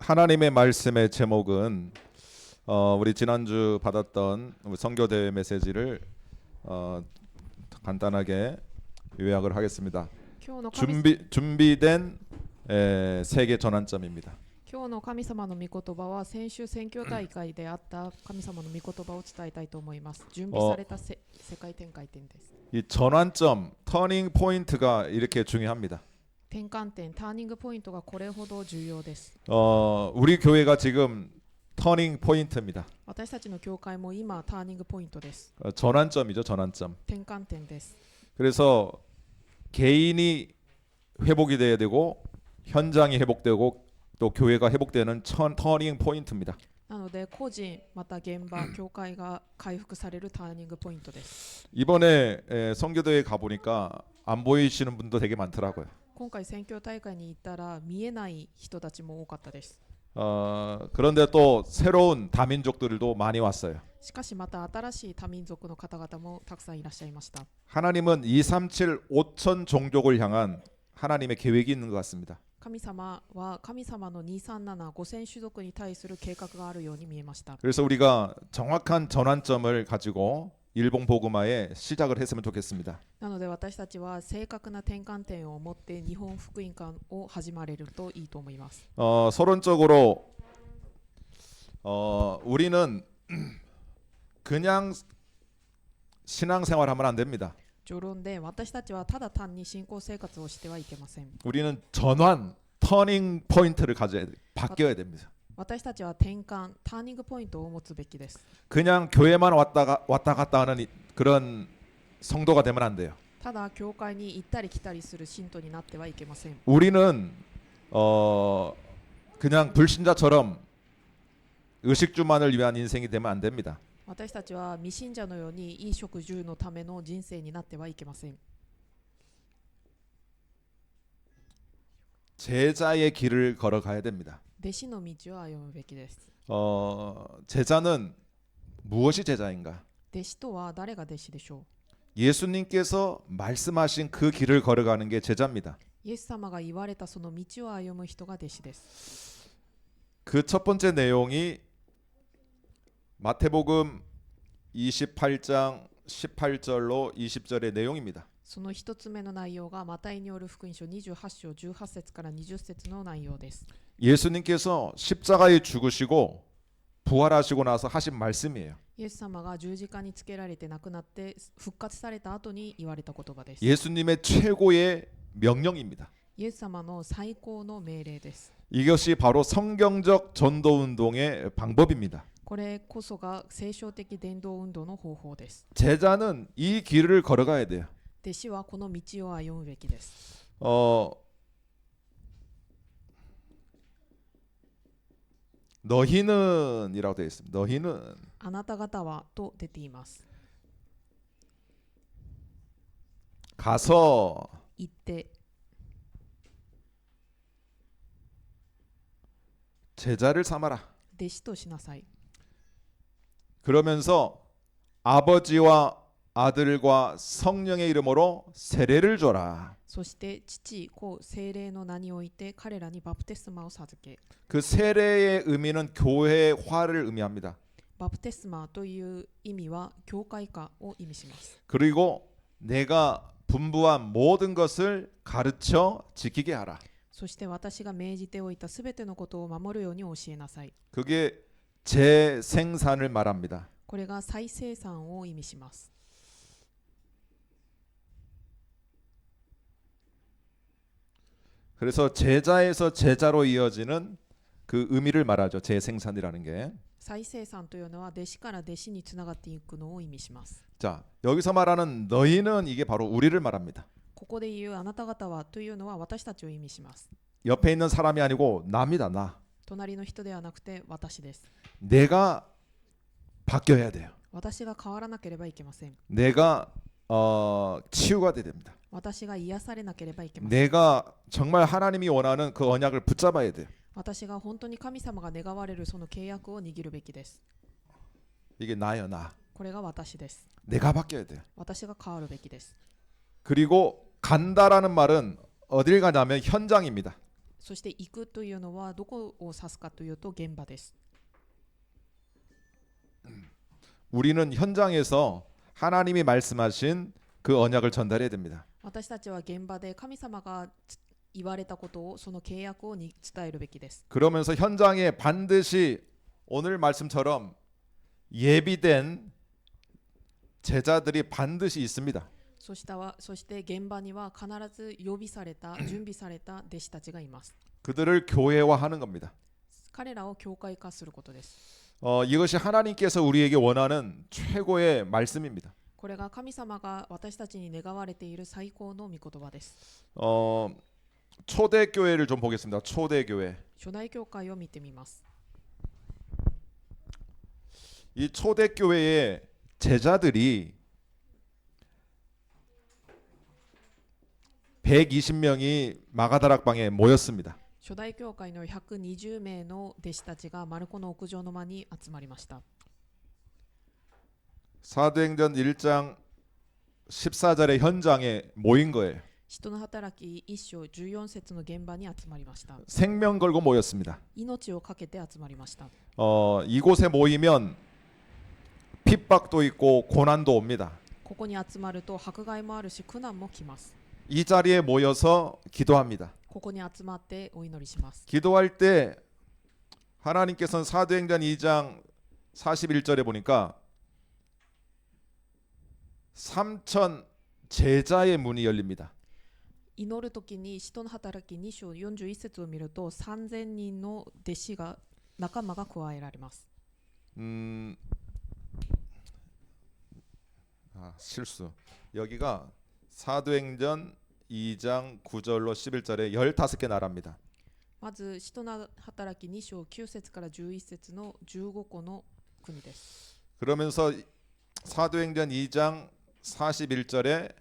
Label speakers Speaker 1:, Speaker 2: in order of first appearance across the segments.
Speaker 1: 하나님의 말씀의 제목은 우리 지난주 받았던 선교 대회 메시지를 간단하게 요약을 하겠습니다.
Speaker 2: 今日の
Speaker 1: 준비된 세계 전환점입니다.
Speaker 2: 今日の神様の御言葉は先週選挙大会であった神様の御言葉を伝えたいと思います。準備された世界展開点です。
Speaker 1: 이 전환점, 터닝 포인트가 이렇게 중요합니다.
Speaker 2: 転換点、ターニングポイントがこれほど重要です。
Speaker 1: 우리 교회가 지금 터닝 포인트입니다.
Speaker 2: 私たちの教会も今ターニングポイントです。
Speaker 1: 전환점이죠, 전환점.
Speaker 2: 転換点です。
Speaker 1: 그래서 개인이 회복이 돼야 되고 현장이 회복되고 또 교회가 회복되는 터닝 포인트입니다.
Speaker 2: なので個人また現場教会が回復されるターニングポイントです。
Speaker 1: 이번에 선교대회 가보니까 안 보이시는 분도 되게 많더라고요.
Speaker 2: 今回選挙大会に行ったら見えない人たちも多かったです。
Speaker 1: 그런데 또 새로운 다민족들도 많이 왔어요.
Speaker 2: しかしまた新しい多民族の方々もたくさんいらっしゃいました。
Speaker 1: 하나님은 237 5천 종족을 향한 하나님의 계획이 있는 것 같습니다.
Speaker 2: 神様は神様の237、5000種族に対する計画があるように見えました。
Speaker 1: 그래서 우리가 정확한 전환점을 가지고 일본 복음화에 시작을 했으면 좋겠습니다.
Speaker 2: なので私たちは正確な転換点を持って日本福音館を始まれるといいと思います。
Speaker 1: 서론적으로 우리는 그냥 신앙생활하면 안 됩니다.
Speaker 2: 序論で私たちはただ単に信仰生活をしてはいけません。
Speaker 1: 우리는 전환, 터닝 포인트를 바뀌어야 됩니다.
Speaker 2: 私たちは転換、ターニングポイントを持つべきです。
Speaker 1: 그냥 교회만 왔다 갔다 하는 그런 성도가 되면 안 돼요.
Speaker 2: ただ教会に行ったり来たりする信徒になってはいけません。
Speaker 1: 우리는 그냥 불신자처럼 의식주만을 위한 인생이 되면 안 됩니다.
Speaker 2: 私たちは未信者のように衣食住のための人生になってはいけません。
Speaker 1: 제자의 길을 걸어가야 됩니다.
Speaker 2: 弟子の道を歩むべきです。
Speaker 1: 제자는 무엇이 제자인가?
Speaker 2: 弟子とは誰が弟子でしょ
Speaker 1: 예수님께서 말씀하신 그 길을 걸어가는 게 제자입니다.
Speaker 2: う。イエス様が言われたその道を歩む人が弟子です。
Speaker 1: 그 첫 번째 내용이 마태복음 28장 18절로 20절의 내용입니다.
Speaker 2: その一つ目の内容がマタイによる福音書28章18節から20節の内容です。
Speaker 1: 예수님께서 십자가에 죽으시고 부활하시고 나서 하신 말씀이에요.
Speaker 2: イエス様が十字架につけられて亡くなって復活された後に言われた言葉です。
Speaker 1: 예수님의 최고의 명령입니다.
Speaker 2: イエス様の最高の命令です。
Speaker 1: 이것이 바로 성경적 전도 운동의 방법입니다.
Speaker 2: これこそが聖書的伝道運動の方法です。
Speaker 1: 제자는 이 길을 걸어가야 돼요.
Speaker 2: 弟子はこの道を歩むべきです。
Speaker 1: 너희는 이라고 되어 있습니다. 너희는
Speaker 2: あなた方はと出ています。
Speaker 1: 가서
Speaker 2: 行って
Speaker 1: 제자를 삼아라.
Speaker 2: 弟子としなさい。
Speaker 1: 그러면서 아버지와 아들과 성령의 이름으로 세례를 줘라.
Speaker 2: そして父、子、聖霊の名において彼らにバプテスマを授け。
Speaker 1: 그 세례의 의미는 교회화를 의미합니다.
Speaker 2: バプテスマという意味は教会化を意味します。
Speaker 1: 그리고 내가 분부한 모든 것을 가르쳐 지키게 하라.
Speaker 2: そして私が命じておいたすべてのことを守るように教えなさい。
Speaker 1: 그게 재생산을 말합니다.
Speaker 2: これが再生産を意味します。
Speaker 1: 그래서 제자에서 제자로 이어지는 그 의미를 말하죠. 재생산이라는 게.
Speaker 2: 再生産というのは弟子から弟子につながっていくのを意味します。
Speaker 1: 자, 여기서 말하는 너희는 이게 바로 우리를 말합니다.
Speaker 2: ここで言うあなた方はというのは私たちを意味します。
Speaker 1: 옆에 있는 사람이 아니고 나입니다. 나.
Speaker 2: 隣の人ではなくて私です。
Speaker 1: 내가 바뀌어야 돼요.
Speaker 2: 私が変わらなければいけません。
Speaker 1: 내가 치유가 돼야 됩니다.
Speaker 2: 私が癒されなければいけません。
Speaker 1: 내가 정말 하나님이 원하는 그 언약을 붙잡아야 돼요.
Speaker 2: 私が本当に神様が願われるその契約を握るべきです。
Speaker 1: 이게 나요, 나.
Speaker 2: これが私です。
Speaker 1: 내가 바뀌어야 돼요.
Speaker 2: 私が変わるべきです。
Speaker 1: 그리고 간다라는 말은 어딜 가냐면 현장입니다.
Speaker 2: そして行くというのはどこを指すかというと現場です。
Speaker 1: 우리는 현장에서 하나님이 말씀하신 그 언약을 전달해야 됩니다.
Speaker 2: 私たちは現場で神様が言われたことをその契約をに伝えるべきです。
Speaker 1: 그러면서 현장에 반드시 오늘 말씀처럼 예비된 제자들이 반드시 있습니다.
Speaker 2: そして現場には必ず予備された準備された弟子たちがいます。
Speaker 1: 그들을 교회화하는 겁니다.
Speaker 2: 彼らを教会化することです。
Speaker 1: 이것이 하나님께서 우리에게 원하는 최고의 말씀입니다.
Speaker 2: これが神様が私たちに願われている最高の御言葉です。
Speaker 1: 초대교회를 좀 보겠습니다. 초대교회.
Speaker 2: 初代教会を見てみます。
Speaker 1: 이 초대교회의 제자들이 120명이 마가다락방에 모였습니다.
Speaker 2: 初代教会の120名の弟子たちがマルコの屋上の間に集まりました。
Speaker 1: 사도행전 1장 14절의 현장에 모인 거예요.
Speaker 2: 使徒の働き1章14節の現場に集まりました。
Speaker 1: 생명 걸고 모였습니다.
Speaker 2: 命を懸けて集まりました。
Speaker 1: 이곳에 모이면 핍박도 있고 고난도 옵니다.
Speaker 2: ここに集まると迫害もあるし苦難も来ます。
Speaker 1: 이 자리에 모여서 기도합니다.
Speaker 2: ここに集まってお祈りします。
Speaker 1: 기도할 때 하나님께서는 사도행전 2장 41절에 보니까 3천 제자의 문이 열립니다.
Speaker 2: 祈るときに使徒の働き2章41節を見ると3000人の弟子が仲間が加えられます。
Speaker 1: 실수. 여기가 사도행전 2장 9절로 11절에 15개 나라입니다.
Speaker 2: まず使徒の働き2章9節から11節の15個の国です。
Speaker 1: 그러면서 사도행전 2장 41절에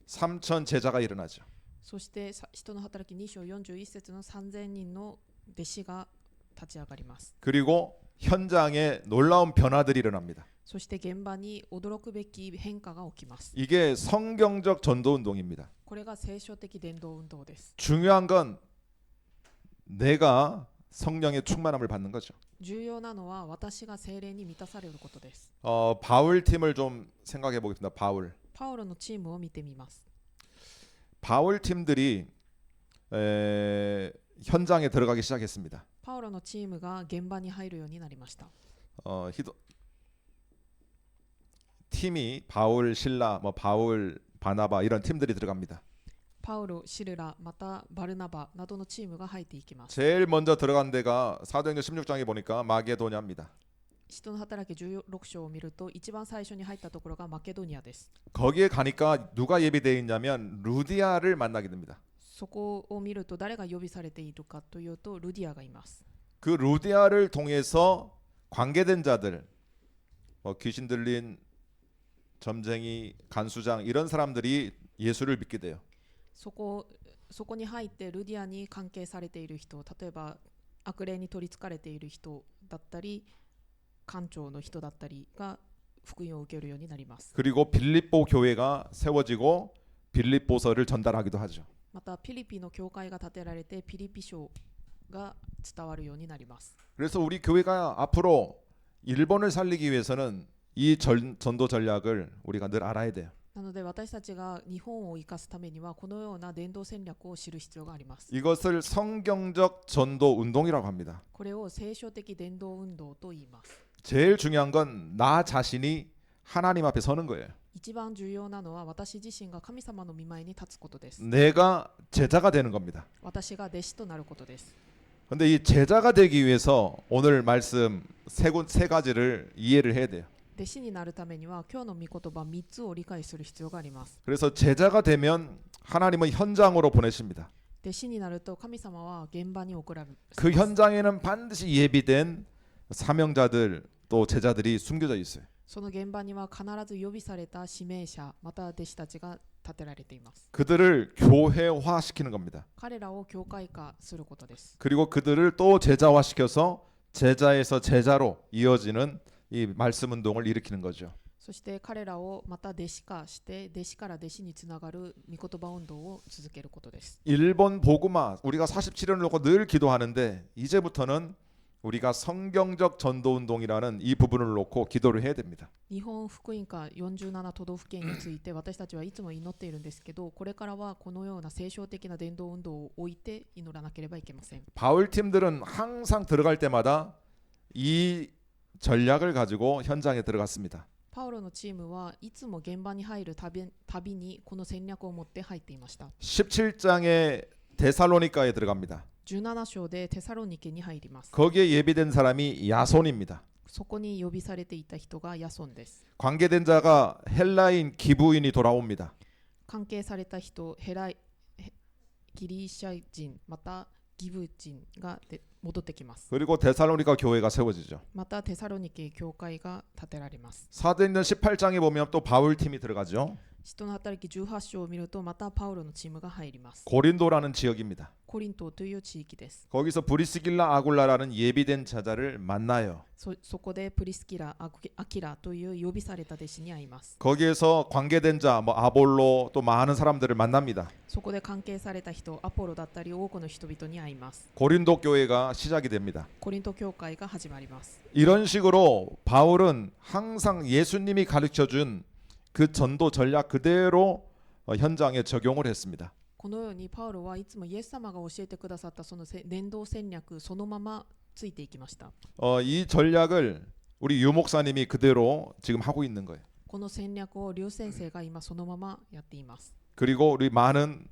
Speaker 1: 3천 제자가 일어나죠.
Speaker 2: そして使徒の働き2章41節の3000人の弟子が立ち上がります。
Speaker 1: 그리고 현장에 놀라운 변화들이 일어납니다.
Speaker 2: そして現場に驚くべき変化が起きます。
Speaker 1: 이게 성경적 전도 운동입니다.
Speaker 2: これが聖書的伝道運動です。
Speaker 1: 중요한 건 내가 성령의 충만함을 받는 거죠.
Speaker 2: 重要なのは私が聖霊に満たされることです。
Speaker 1: 바울 팀을 좀 생각해 보겠습니다. 바울.
Speaker 2: パウロのチームを見てみます。
Speaker 1: 바울 팀들이 현장에 들어가기 시작했습니다.
Speaker 2: パウロのチームが現場に入るようになりました。
Speaker 1: 팀이 바울, 실라, 바울, 바나바 이런 팀들이 들어갑니다.
Speaker 2: パウロ、シルラ、またバルナバなどのチームが入っていきます。
Speaker 1: 제일 먼저 들어간 데가 사도행전 16장에 보니까 마게도냐입니다.
Speaker 2: 使徒の働き16章を見ると一番最初に入ったところがマケドニアです。
Speaker 1: 거기에 가니까 누가 예비되어 있냐면 루디아를 만나게 됩니다.
Speaker 2: そこを見ると誰が予備されているかというとルディアがいます。
Speaker 1: 그 루디아를 통해서 관계된 자들, 귀신 들린 점쟁이, 간수장 이런 사람들이 예수를 믿게 돼요.
Speaker 2: そこに入ってルディアに関係されている人、例えば悪霊に取りつかれている人だったり官長の人だったりが福音を受けるようになります。
Speaker 1: 그리고 빌립보 교회가 세워지고 빌립보서를 전달하기도 하죠.
Speaker 2: またピリピの教会が建てられてピリピ書が伝わるようになります。
Speaker 1: 그래서 우리 교회가 앞으로 일본을 살리기 위해서는 이 전도 전략을 우리가 늘 알아야 돼요.
Speaker 2: なので私たちが日本を生かすためにはこのような伝道戦略を知る必要があります。
Speaker 1: 이것을 성경적 전도 운동이라고 합니다.
Speaker 2: これを聖書的伝道運動と言います。
Speaker 1: 제일 중요한 건 나 자신이 하나님 앞에 서는 거예요.
Speaker 2: 一番重要なのは私自身が神様の御前に立つことです。
Speaker 1: 내가 제자가 되는 겁니다.
Speaker 2: 私が弟子となることです。
Speaker 1: 근데 이 제자가 되기 위해서 오늘 말씀 세 가지를 이해를 해야 돼요.
Speaker 2: 弟子になるためには今日の御言葉3つを理解する必要があります。
Speaker 1: 그래서 제자가 되면 하나님은 현장으로 보내십니다.
Speaker 2: 弟子になると神様は現場に送られます。
Speaker 1: 그 현장에는 반드시 예비된 사명자들 또 제자들이 숨겨져 있어요.
Speaker 2: その現場には必ず予備された指名者また弟子たちが立てられています。
Speaker 1: 그들을 교회화시키는 겁니다.
Speaker 2: 彼らを教会化することです。
Speaker 1: 그리고 그들을 또 제자화시켜서 제자에서 제자로 이어지는 이 말씀 운동을 일으키는 거죠.
Speaker 2: そして彼らをまた弟子化して弟子から弟子につながる御言葉運動を続けることです。
Speaker 1: 일본 복음화 우리가 47년을 놓고 늘 기도하는데 이제부터는 우리가 성경적 전도 운동이라는 이 부분을 놓고 기도를 해야 됩니다.
Speaker 2: 日本福音化47都道府県について私たちはいつも祈っているんですけど、これからはこのような聖書的な伝道運動を置いて祈らなければいけません。
Speaker 1: 바울 팀들은 항상 들어갈 때마다 이 전략을 가지고 현장에 들어갔습니다.
Speaker 2: パウロのチームはいつも現場に入るたびにこの戦略を持って入っていました。
Speaker 1: 17장에 데살로니가에 들어갑니다.
Speaker 2: 17章でテサロニケに入ります。
Speaker 1: 거기에 예비된 사람이 야손입니다.
Speaker 2: そこに呼びされていた人がヤソンです。
Speaker 1: 관계된 자가 헬라인 기부인이 돌아옵니다.
Speaker 2: 関係された人、ギリシャ人またギブ人が戻ってきます。
Speaker 1: 그리고 데살로니가 교회가 세워지죠.
Speaker 2: またテサロニケ教会が建てられます。
Speaker 1: 사도행전 18장에 보면 또 바울 팀이 들어가죠.
Speaker 2: 使徒の働き18章を見るとまたパウロのチームが入ります。
Speaker 1: 고린도라는 지역입니다.
Speaker 2: コリントという地域です。
Speaker 1: 거기서 브리스길라 아굴라라는 예비된 자자를 만나요.
Speaker 2: そこでプリスキラ、アキラという呼びされた弟子に会います。
Speaker 1: 거기에서 관계된 자, 아볼로 또 많은 사람들을 만납니다.
Speaker 2: そこで関係された人、アポロだったり多くの人々に会います。
Speaker 1: 고린도 교회가 시작이 됩니다.
Speaker 2: コリント教会が始まります。
Speaker 1: 이런 식으로 바울은 항상 예수님이 가르쳐준 그 전도 전략 그대로 현장에 적용을 했습니다.
Speaker 2: このようにパウロはいつもイエス様が教えてくださったその伝道戦略そのままついていきました。
Speaker 1: 이 전략을 우리 유 목사님이 그대로 지금 하고 있는 거예요.
Speaker 2: この戦略を劉先生が今そのままやっています。
Speaker 1: 그리고 우리 많은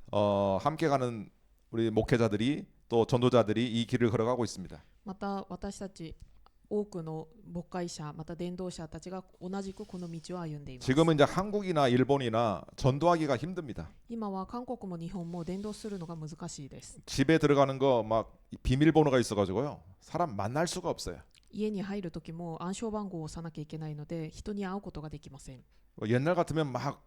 Speaker 1: 함께 가는 우리 목회자들이 또 전도자들이 이 길을 걸어가고 있습니다.
Speaker 2: また私たち多くの牧会者また伝道者たちが同じくこの道を歩んでいます。
Speaker 1: 지금은 이제 한국이나 일본이나 전도하기가 힘듭니다.
Speaker 2: 今は韓国も日本も伝道するのが難しいです。
Speaker 1: 집에 들어가는 거 막 비밀번호가 있어가지고요. 사람 만날 수가 없어요.
Speaker 2: 家に入るときも暗証番号を押さなきゃいけないので人に会うことができません。
Speaker 1: 옛날 같으면 막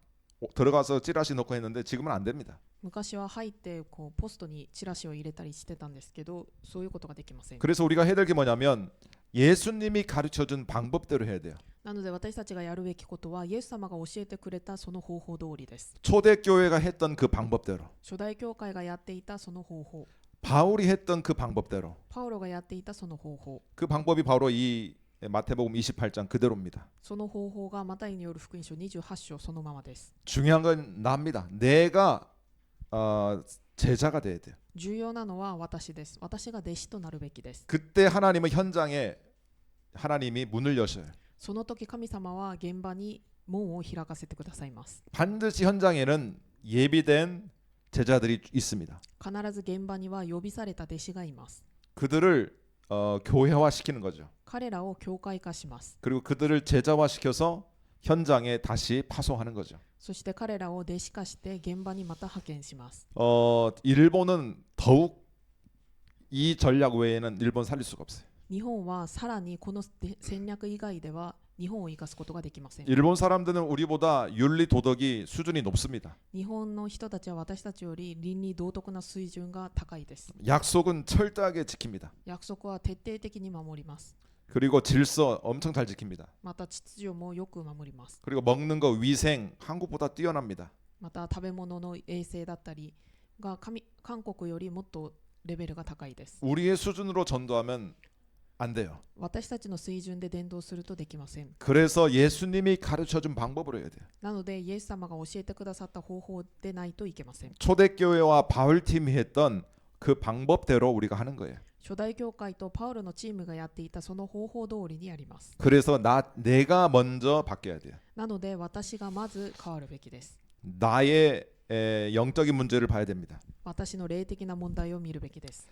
Speaker 1: 들어가서 찌라시 넣고 했는데 지금은 안 됩니다.
Speaker 2: 昔は入ってこうポストにチラシを入れたりしてたんですけど、そういうことができません。
Speaker 1: 그래서 우리가 해야 될 게 뭐냐면 예수님이 가르쳐준 방법대로 해야 돼요.
Speaker 2: なので私たちがやるべきことはイエス様が教えてくれたその方法通りです。
Speaker 1: 초대교회가 했던 그 방법대로
Speaker 2: 初代教会がやっていたその方法、
Speaker 1: 바울이 했던 그 방법대로
Speaker 2: パウロがやっていたその方法、
Speaker 1: 그 방법이 바로 이 마태복음 28장 그대로입니다.
Speaker 2: その方法がマタイによる福音書28章そのままです。
Speaker 1: 중요한 건 나입니다. 내가 제자가 돼야 돼요.
Speaker 2: 重要なのは私です。私が弟子となるべきです。
Speaker 1: 그때 하나님은 현장에 하나님이 문을 여셔요.
Speaker 2: その時神様は現場に門を開かせてくださいます。
Speaker 1: 반드시 현장에는 예비된 제자들이 있습니다.
Speaker 2: 必ず現場には呼びされた弟子がいます。
Speaker 1: 그들을 교회화시키는 거죠.
Speaker 2: 彼らを教会化します。
Speaker 1: 그리고 그들을 제자화시켜서 현장에 다시 파송하는 거죠.
Speaker 2: そして彼らを弟子化して現場にまた派遣します。
Speaker 1: 일본은 더욱 이 전략 외에는 일본 살릴 수가 없어요.
Speaker 2: 日本はさらにこの戦略以外では日本を生かすことができません。
Speaker 1: 일본 사람들은 우리보다 윤리 도덕이 수준이 높습니다.
Speaker 2: 日本の人たちは私たちより倫理道徳な水準が高いです。
Speaker 1: 약속은 철저하게 지킵니다.
Speaker 2: 約束は徹底的に守ります。
Speaker 1: 그리고 질서 엄청 잘 지킵니다.
Speaker 2: また秩序もよく守ります。
Speaker 1: 그리고 먹는 거 위생 한국보다 뛰어납니다.
Speaker 2: また食べ物の衛生だったりが韓国よりもっとレベルが高いです。
Speaker 1: 우리의 수준으로 전도하면 안 돼요.
Speaker 2: 私たちの水準で伝道するとできません。
Speaker 1: 그래서 예수님이 가르쳐준 방법으로 해야 돼요.
Speaker 2: なのでイエス様が教えてくださった方法でないといけません。
Speaker 1: 초대교회와 바울팀이 했던 그 방법대로 우리가 하는 거예요.
Speaker 2: 初代教会とパウロのチームがやっていたその方法通りにやります。
Speaker 1: 그래서 내가 먼저 바뀌어야 돼요.
Speaker 2: なので私がまず変わるべきです。
Speaker 1: 나의 영적인 문제를 봐야 됩니다.
Speaker 2: 私の霊的な問題を見るべきです。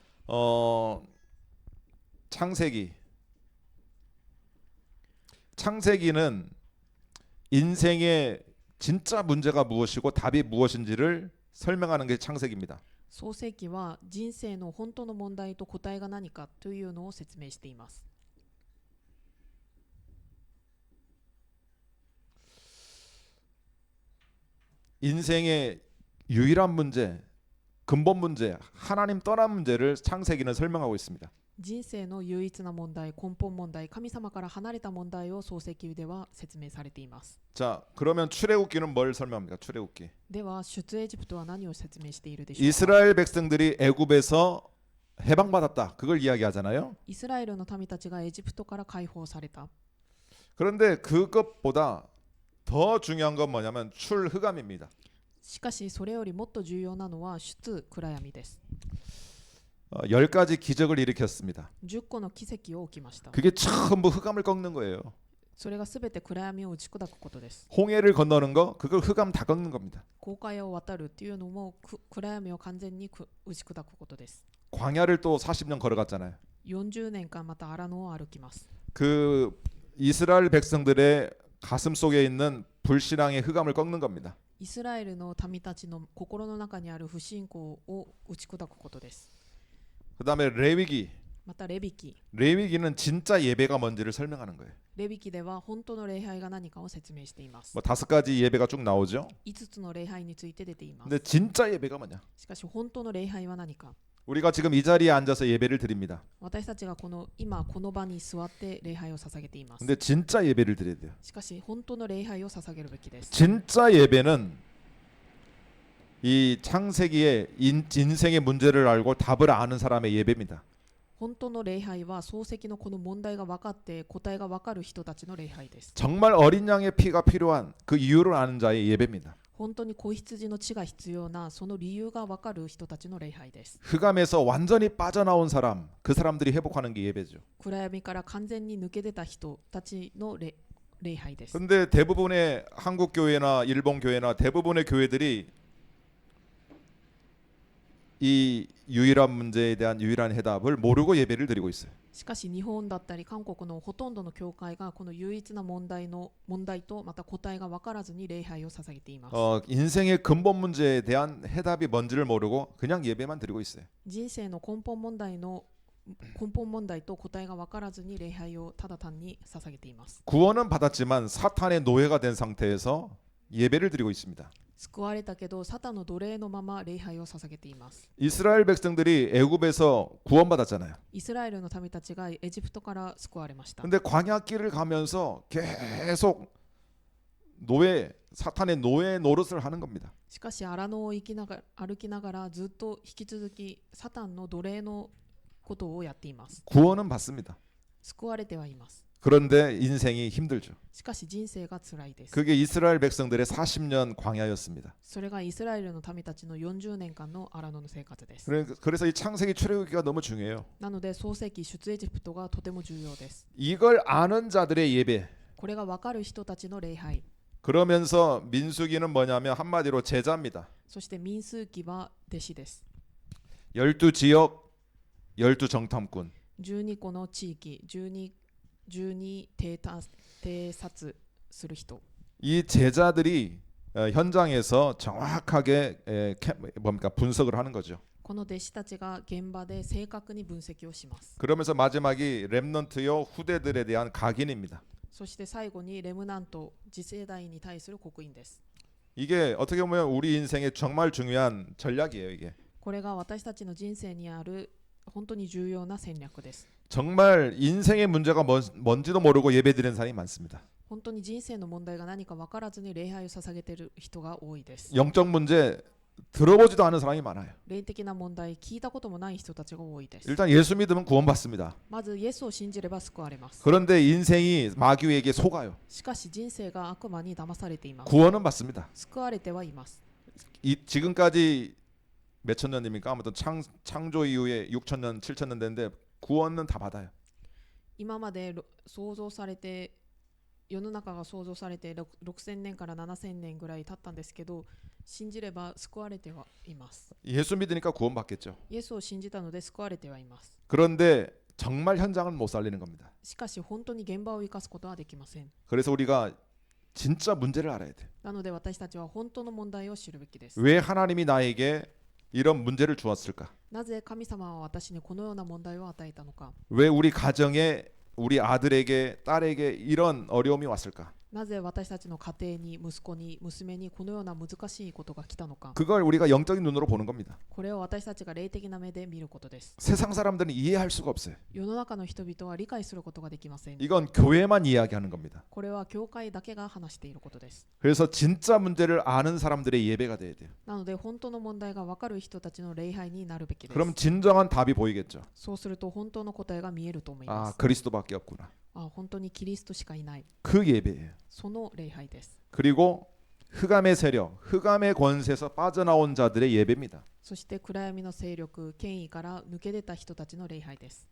Speaker 1: 창세기는 인생의 진짜 문제가 무엇이고 답이 무엇인지를 설명하는 게 창세기입니다.
Speaker 2: 創世記は人生の本当の問題と答えが何かというのを説明しています。
Speaker 1: 인생의 유일한 문제, 근본 문제, 하나님 떠난 문제를 창세기는 설명하고 있습니다.
Speaker 2: 人生の唯一な問題、根本問題、神様から離れた問題を創世記では説明されています。
Speaker 1: 자, 그러면 출애굽기는 뭘 설명합니까? 출애굽기.
Speaker 2: では出エジプトは何を説明しているでしょうか。
Speaker 1: 이스라엘 백성들이 애굽에서 해방받았다. 그걸 이야기하잖아요.
Speaker 2: イスラエルの民たちがエジプトから解放された。
Speaker 1: 그런데 그것보다 더 중요한 건 뭐냐면 출흑암입니다.
Speaker 2: しかしそれよりもっと重要なのは出暗闇です。
Speaker 1: 10가지 기적을 일으켰습니다.
Speaker 2: 10個の奇跡を起きました。
Speaker 1: 그게 전부 흑암을 꺾는 거예요.
Speaker 2: それがすべて暗闇を打ち砕くことです。
Speaker 1: 홍해를 건너는 거 그걸 흑암 다 꺾는 겁니다.
Speaker 2: 紅海を渡るっていうのも暗闇を完全に打ち砕くことです。
Speaker 1: 광야를 또 40년 걸어갔잖아요.
Speaker 2: 40年間また荒野を歩きます。
Speaker 1: 그 이스라엘 백성들의 가슴 속에 있는 불신앙의 흑암을 꺾는 겁니다.
Speaker 2: イスラエルの民たちの心の中にある不信仰を打ち砕くことです。
Speaker 1: 그다음에 레위기.
Speaker 2: またレビ記。
Speaker 1: 레위기는 진짜 예배가 뭔지를 설명하는 거예요.
Speaker 2: レビ記では本当の礼拝が何かを説明しています。
Speaker 1: 뭐 5가지 예배가 쭉 나오죠.
Speaker 2: 5つの礼拝について出ていま
Speaker 1: 근데
Speaker 2: す。
Speaker 1: 진짜 예배가 뭐냐?
Speaker 2: しかし本当の礼拝は何か。
Speaker 1: 우리가 지금 이 자리에 앉아서 예배를 드립니다.
Speaker 2: 私たちが今この場に座って礼拝を捧げています。
Speaker 1: 근데 진짜 예배를 드려야 돼요.
Speaker 2: しかし本当の礼拝を捧げるべきです。
Speaker 1: 진짜 예배는 이 창세기의 인생의 문제를 알고 답을 아는 사람의 예배입니다.
Speaker 2: 本当の礼拝は漱石のこの問題が分かって答えが分かる人たちの礼拝です。
Speaker 1: 정말 어린 양의 피가 필요한 그 이유를 아는 자의 예배입니다.
Speaker 2: 本当に子羊の血が必要なその理由が分かる人たちの礼拝です。
Speaker 1: 흑암에서 완전히 빠져나온 사람, 그 사람들이 회복하는 게 예배죠.
Speaker 2: 暗闇から完全に抜け出た人たちの礼拝です。
Speaker 1: 근데 대부분의 한국 교회나 일본 교회나 대부분의 교회들이 이 유일한 문제에 대한 유일한 해답을 모르고 예배를 드리고 있어요.
Speaker 2: しかし日本だったり韓国のほとんどの教会がこの唯一な問題とまた答えが分からずに礼拝を捧げています。
Speaker 1: 인생의 근본 문제에 대한 해답이 뭔지를 모르고 그냥 예배만 드리고 있어요.
Speaker 2: 人生の根本問題と答えが分からずに礼拝をただ単に捧げています。
Speaker 1: 구원은 받았지만 사탄의 노예가 된 상태에서 예배를 드리고 있습니다.
Speaker 2: 救われたけどサタンの奴隷のまま礼拝を捧げています。
Speaker 1: 이스라엘 백성들이 애굽에서 구원받았잖아요.
Speaker 2: イスラエルの民たちがエジプトから救われました。
Speaker 1: 근데 광야길을 가면서 계속 사탄의 노예 노릇을 하는 겁니다.
Speaker 2: しかし荒野を歩きながらずっと引き続きサタンの奴隷のことをやっています。
Speaker 1: 구원은 받습니다.
Speaker 2: 救われてはいます。
Speaker 1: 그런데 인생이 힘들죠.
Speaker 2: しかし人生が辛いです。
Speaker 1: 그게 이스라엘 백성들의 40년 광야였습니다.
Speaker 2: それがイスラエルの民たちの40年間の荒野の生活です。
Speaker 1: 그래서 이 창세기 출애굽기가 너무 중요해요.
Speaker 2: なので創世記出エジプトがとても重要です。
Speaker 1: 이걸 아는 자들의 예배.
Speaker 2: これが分かる人たちの礼拝。
Speaker 1: 그러면서 민수기는 뭐냐면 한마디로 제자입니다.
Speaker 2: そして民数記は弟子です。
Speaker 1: 12지역 12정탐꾼.
Speaker 2: 12個の地域、12偵察する人。
Speaker 1: 이 제자들이 현장에서 정확하게 분석을 하는 거죠.
Speaker 2: この弟子たちが現場で正確に分析をします。
Speaker 1: 그러면서 마지막이 렘넌트요 후대들에 대한 각인입니다.
Speaker 2: そして最後にレムナント、次世代に対する刻印です。
Speaker 1: 이게 어떻게 보면 우리 인생에 정말 중요한 전략이에요. 이게
Speaker 2: これが私たちの人生にある本当に重要な戦略です。
Speaker 1: 정말 인생의 문제가 뭔지도 모르고 예배드리는 사람이 많습니다.
Speaker 2: 本当に人生の問題が何か分からずに礼拝を捧げている人が多いです。
Speaker 1: 영적 문제 들어보지도 않은 사람이 많아요.
Speaker 2: 霊的な問題聞いたこともない人たちが多いです。
Speaker 1: 일단 예수 믿으면 구원받습니다.
Speaker 2: まずイエスを信じれば救われます。
Speaker 1: 그런데 인생이 마귀에게 속아요.
Speaker 2: しかし人生が悪魔に騙されています。
Speaker 1: 구원은 받습니다.
Speaker 2: 救われてはいます。
Speaker 1: 지금까지 몇천 년입니까? 아무튼 창조 이후에 6천 년, 7천 년 됐는데 구원은 다 받아요.
Speaker 2: 今まで創造されて世の中が創造されて6000年から7000年ぐらい経ったんですけど、信じれば救われてはいます。
Speaker 1: 예수 믿으니까 구원받겠죠.
Speaker 2: イエスを信じたので救われてはいます。
Speaker 1: 그런데 정말 현장은 못 살리는 겁니다.
Speaker 2: しかし本当に現場を生かすことはできません。
Speaker 1: 그래서 우리가 진짜 문제를 알아야 돼요.
Speaker 2: なので私たちは本当の問題を知るべきです。
Speaker 1: 왜 하나님이 나에게 이런 문제를 주었을까?
Speaker 2: なぜ神様は私にこのような問題を与えたのか。
Speaker 1: 왜 우리 가정에 우리 아들에게 딸에게 이런 어려움이 왔을까?
Speaker 2: なぜ私たちの家庭に息子に娘にこのような難しいことが来たのか。
Speaker 1: 그걸 우리가 영적인 눈으로 보는 겁니다.
Speaker 2: これを私たちが霊的な目で見ることです。
Speaker 1: 세상 사람들은 이해할 수가 없어요.
Speaker 2: 世の中の人々は理解することができません。
Speaker 1: 이건 교회만 이야기하는 겁니다.
Speaker 2: これは教会だけが話していることです。
Speaker 1: 그래서 진짜 문제를 아는 사람들의 예배가 돼야 돼요.
Speaker 2: なので本当の問題が分かる人たちの礼拝になるべきです。
Speaker 1: 그럼 진정한 답이 보이겠죠.
Speaker 2: そうすると本当の答えが見えると思いま
Speaker 1: 아,
Speaker 2: す。
Speaker 1: 그리스도밖에 없구나.
Speaker 2: 本当にキリストしかいない。
Speaker 1: 그 예배예요.
Speaker 2: その礼拝です。
Speaker 1: 그리고 흑암의 세력, 흑암의 권세에서 빠져나온 자들의 예배입니다.
Speaker 2: そして暗闇の勢力、権威から抜け出た人たちの礼拝です。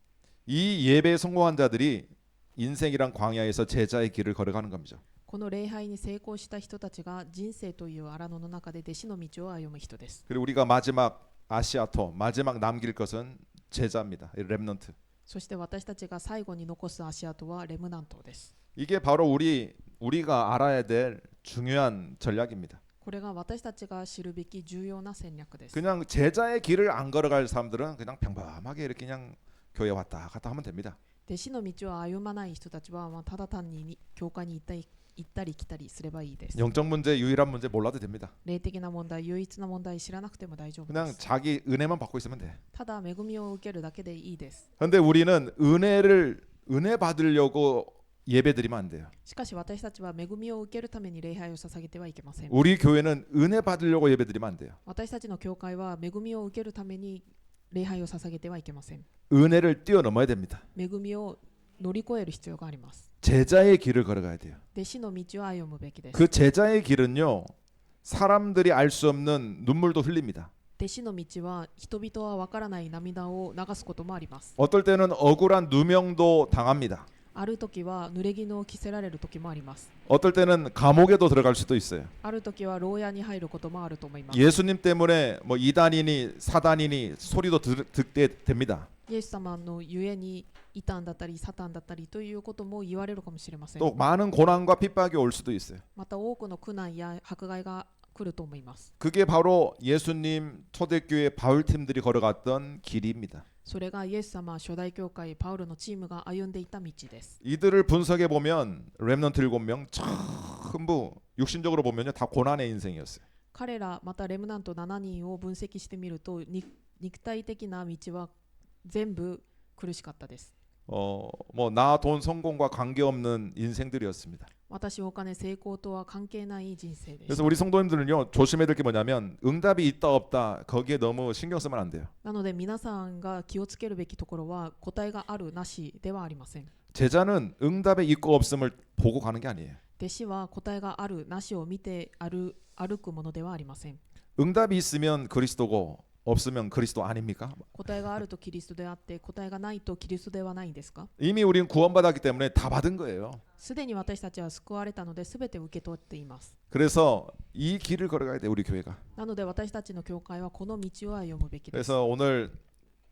Speaker 1: 이 예배에 성공한 자들이 인생이란 광야에서 제자의 길을 걸어가는 겁니다.
Speaker 2: この礼拝に成功した人たちが人生という荒野の中で弟子の道を歩む人です。
Speaker 1: 그리고 우리가 마지막 아시아토, 마지막 남길 것은 제자입니다. 렘넌트.
Speaker 2: そして私たちが最後に残す足跡はレムナントです。
Speaker 1: 이게 바로 우리가 알아야 될 중요한 전략입니다.
Speaker 2: これが私たちが知るべき重要な戦略です。
Speaker 1: 그냥 제자의 길을 안 걸어갈 사람들은 그냥 평범하게 이렇게 그냥 교회 왔다 갔다 하면 됩니다.
Speaker 2: 弟子の道を歩まない人たちはただ単に教会に行ったり来たりすればいいです。
Speaker 1: 영적 문제, 유일한 문제 몰라도 됩니다.
Speaker 2: 霊的な問題、唯一な問題知らなくても大丈夫で
Speaker 1: 그냥
Speaker 2: す。
Speaker 1: 자기 은혜만 받고 있으면 돼.
Speaker 2: ただ恵みを受けるだけでいいです。
Speaker 1: 그런데 우리는 은혜 받으려고 예배드리면 안 돼요.
Speaker 2: しかし私たちは恵みを受けるために礼拝を捧げてはいけません。
Speaker 1: 우리 교회는 은혜 받으려고 예배드리면 안 돼요.
Speaker 2: 私たちの教会は恵みを受けるために礼拝を捧げてはいけません。
Speaker 1: 은혜를 뛰어넘어야 됩니다.
Speaker 2: 恵みを乗り越える必要があります。
Speaker 1: 제자의 길을 걸어가야 돼요.
Speaker 2: 弟子の道を歩むべきです。
Speaker 1: 그 제자의 길은요, 사람들이 알 수 없는 눈물도 흘립니다.
Speaker 2: 弟子の道は人々は分からない涙を流すこともあります。
Speaker 1: 어떨 때는 억울한 누명도 당합니다.
Speaker 2: ある時は濡れ衣を着せられる時もあります。
Speaker 1: 어떨 때는 감옥에도 들어갈 수도 있어요.
Speaker 2: ある時は牢屋に入ることもあると思います。
Speaker 1: 예수님 때문에 뭐 이단이니 사단이니 소리도 듣게 됩니다.
Speaker 2: イエス様のゆえに異端だったりサタンだったりということも言われるかもしれません。
Speaker 1: 또 많은 고난과 핍박이 올 수도 있어요.
Speaker 2: また多くの苦難や迫害が来ると思います。
Speaker 1: 그게 바로 예수님 초대교회 바울팀들이 걸어갔던 길입니다.
Speaker 2: それがイエス様初代教会パウロのチームが歩んでいた道です。
Speaker 1: 이들을 분석해 보면 렘넌트 7명 전부 육신적으로 보면요 다 고난의 인생이었어요.
Speaker 2: 彼らまたレムナント7人を分析してみると肉体的な道は全部苦しかったです。
Speaker 1: 뭐 나 돈 성공과 관계없는 인생들이었습니다.
Speaker 2: 私お金成功とは関係ない人生でし
Speaker 1: 그래서
Speaker 2: た。
Speaker 1: 우리 성도님들은요 조심해야 될 게 뭐냐면 응답이 있다 없다 거기에 너무 신경 쓰면 안 돼요.
Speaker 2: なので皆さんが気をつけるべきところは答えがあるなしではありません。
Speaker 1: 제자는 응답에 있고 없음을 보고 가는 게 아니에요.
Speaker 2: 弟子は答えがあるなしを見て歩くものではありません。
Speaker 1: 응답이 있으면 그리스도고 없으면 그리스도 아닙니까?
Speaker 2: 答えがあるとキリストであって答えがないとキリストではないんですか？
Speaker 1: 이미 우린 구원받았기 때문에 다 받은 거예요.
Speaker 2: すでに私たちは救われたので全て受け取っています。
Speaker 1: 그래서 이 길을 걸어가야 돼 우리 교회가.
Speaker 2: なので私たちの教会はこの道を歩むべきです。
Speaker 1: 그래서 오늘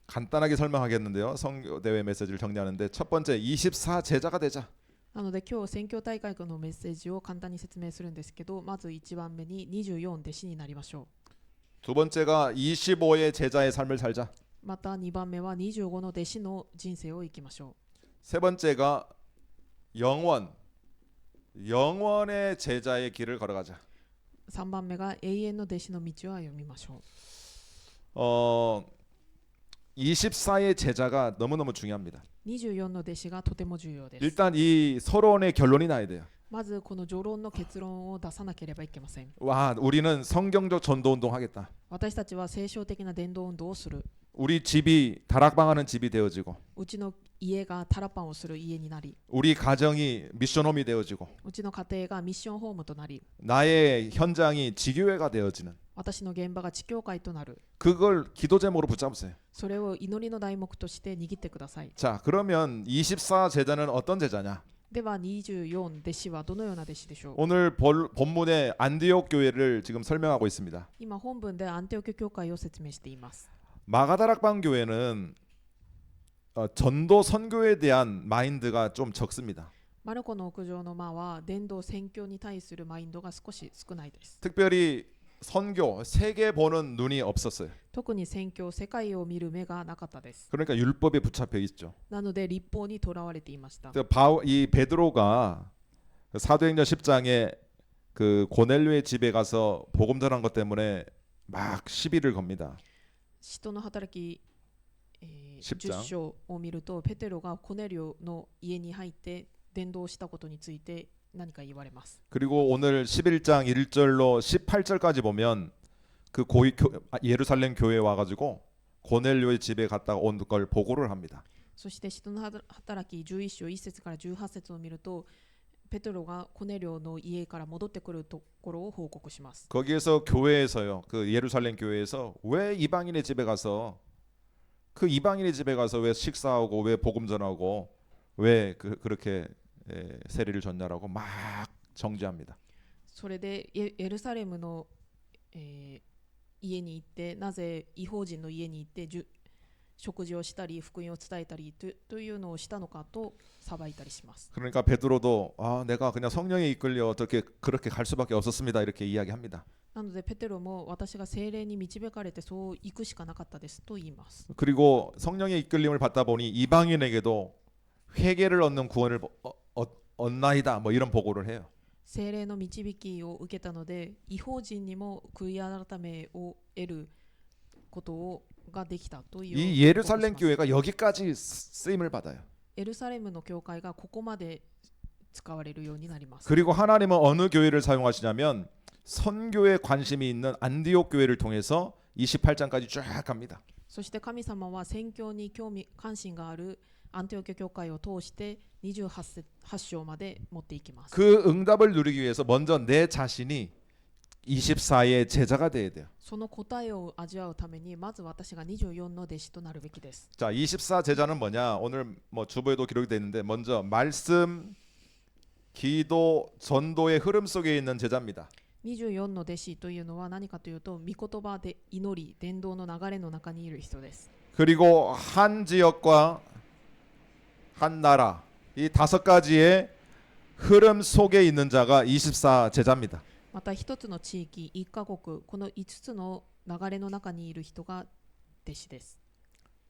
Speaker 1: 간단하게 설명하겠는데요. 성교대회 메시지를 정리하는데 첫 번째 24 제자가 되자.
Speaker 2: なので今日宣教大会のメッセージを簡単に説明するんですけど、まず1番目に24弟子になりましょ
Speaker 1: 두 번째가 25의 제자의 삶을 살자.
Speaker 2: う。また2番目は25の弟子の人生を生きましょ
Speaker 1: 세 번째가 영원의 제자의 길을 걸어가자.
Speaker 2: う。3番目が永遠の弟子の道を歩みましょ
Speaker 1: 24의 제자가 너무너무 중요합니다.
Speaker 2: う。24の弟子がとても重要です。
Speaker 1: 일단 이 서론의 결론이 나야 돼요.
Speaker 2: まずこの序論の結論を出さなければいけません。
Speaker 1: 와, 우리는 성경적 전도 운동 하겠다.
Speaker 2: 私たちは聖書的な伝道運動をする。
Speaker 1: 우리 집이 다락방하는 집이 되어지고
Speaker 2: うちの家がタラパンをする家になり、
Speaker 1: 우리 가정이 미션홈이 되어지고
Speaker 2: うちの家庭がミッションホームとなり、
Speaker 1: 나의 현장이 지교회가 되어지는
Speaker 2: 私の現場が地教会となる。
Speaker 1: 그걸 기도 제목으로 붙잡으세요.
Speaker 2: それを祈りの題目として握ってください。
Speaker 1: 자, 그러면 24 제자는 어떤 제자냐?
Speaker 2: では24弟子はどのような弟子でしょう。
Speaker 1: 오늘 본문의 안디옥 교회를 지금 설명하고 있습니다.
Speaker 2: 今本文でアンテオキ教会を説明しています。
Speaker 1: 마가다락방 교회는 전도 선교에 대한 마인드가 좀 적습니다.
Speaker 2: マルコの屋上の間は伝道宣教に対するマインドが少し少ないです。
Speaker 1: 특별히 선교, 세계 보는 눈이 없었어요.
Speaker 2: 特に宣教、世界を見る目がなかったです。
Speaker 1: 그러니까 율법에 붙잡혀 있죠.
Speaker 2: なので立法にとらわれていました。
Speaker 1: 이 베드로가 사도행전 10장에 그 고넬료의 집에 가서 복음 전한 것 때문에 막 시비를 겁니다.
Speaker 2: 使徒の働き、
Speaker 1: 10
Speaker 2: 10장 章を見るとペテロがコネリオの家に入って伝道したことについて何か言われます。
Speaker 1: 그리고 오늘 11장 1절로 18절까지 보면 그 예루살렘 교회에 와가지고 고넬료의 집에 갔다가 온 걸 보고를 합니다.
Speaker 2: そして使徒の働き11章1節から18節を見るとペテロがコネリオの家から戻ってくるところを報告します。
Speaker 1: 거기에서 교회에서요, 그 예루살렘 교회에서 왜 이방인의 집에 가서 그 이방인의 집에 가서 왜 식사하고 왜 복음 전하고 왜 그렇게 세례를 줬냐라고 막 정죄합니다.
Speaker 2: それでエルサレムの、家に行ってなぜ異邦人の家に行って食事をしたり福音を伝えたりというのをしたのかと裁いたりします。
Speaker 1: 그러니까 베드로도 내가 그냥 성령에 이끌려 어떻게 그렇게 갈 수밖에 없었습니다 이렇게 이야기합니다.
Speaker 2: なのでペテロも私が聖霊に導かれてそう行くしかなかったですと言います。
Speaker 1: 그리고 성령의 이끌림을 받다 보니 이방인에게도 회개를 얻는 구원을 얻나이다 뭐 이런 보고를 해요.
Speaker 2: 聖霊の導きを受けたので異邦人にも悔い改めを得ることができたという。
Speaker 1: 이 예루살렘 교회가 여기까지 쓰임을 받아요.
Speaker 2: エルサレムの教会がここまで使われるようになります。
Speaker 1: 그리고 하나님은 어느 교회를 사용하시냐면 선교에 관심이 있는 안디옥 교회를 통해서 28장까지 쫙 갑니다.
Speaker 2: そして神様は宣教に関心があるアンティオキア教会を通して28章まで持っていきます。
Speaker 1: 그 응답을 누리기 위해서 먼저 내 자신이 24의 제자가 돼야 돼요.
Speaker 2: その答えを味わうためにまず私が24の弟子となるべきです。
Speaker 1: 자, 24 제자는 뭐냐? 오늘 뭐 주보에도 기록이 되어 있는데 먼저 말씀, 기도, 전도의 흐름 속에 있는 제자입니다.
Speaker 2: 24の弟子というのは何かというと、御言葉で祈り、伝道の流れの中にいる人です。
Speaker 1: 그리고 한 지역과 한 나라 이 5가지의 흐름 속에 있는 자가 24 제자입니다.
Speaker 2: また一つの地域、一カ国、この5つの流れの中にいる人が弟子です。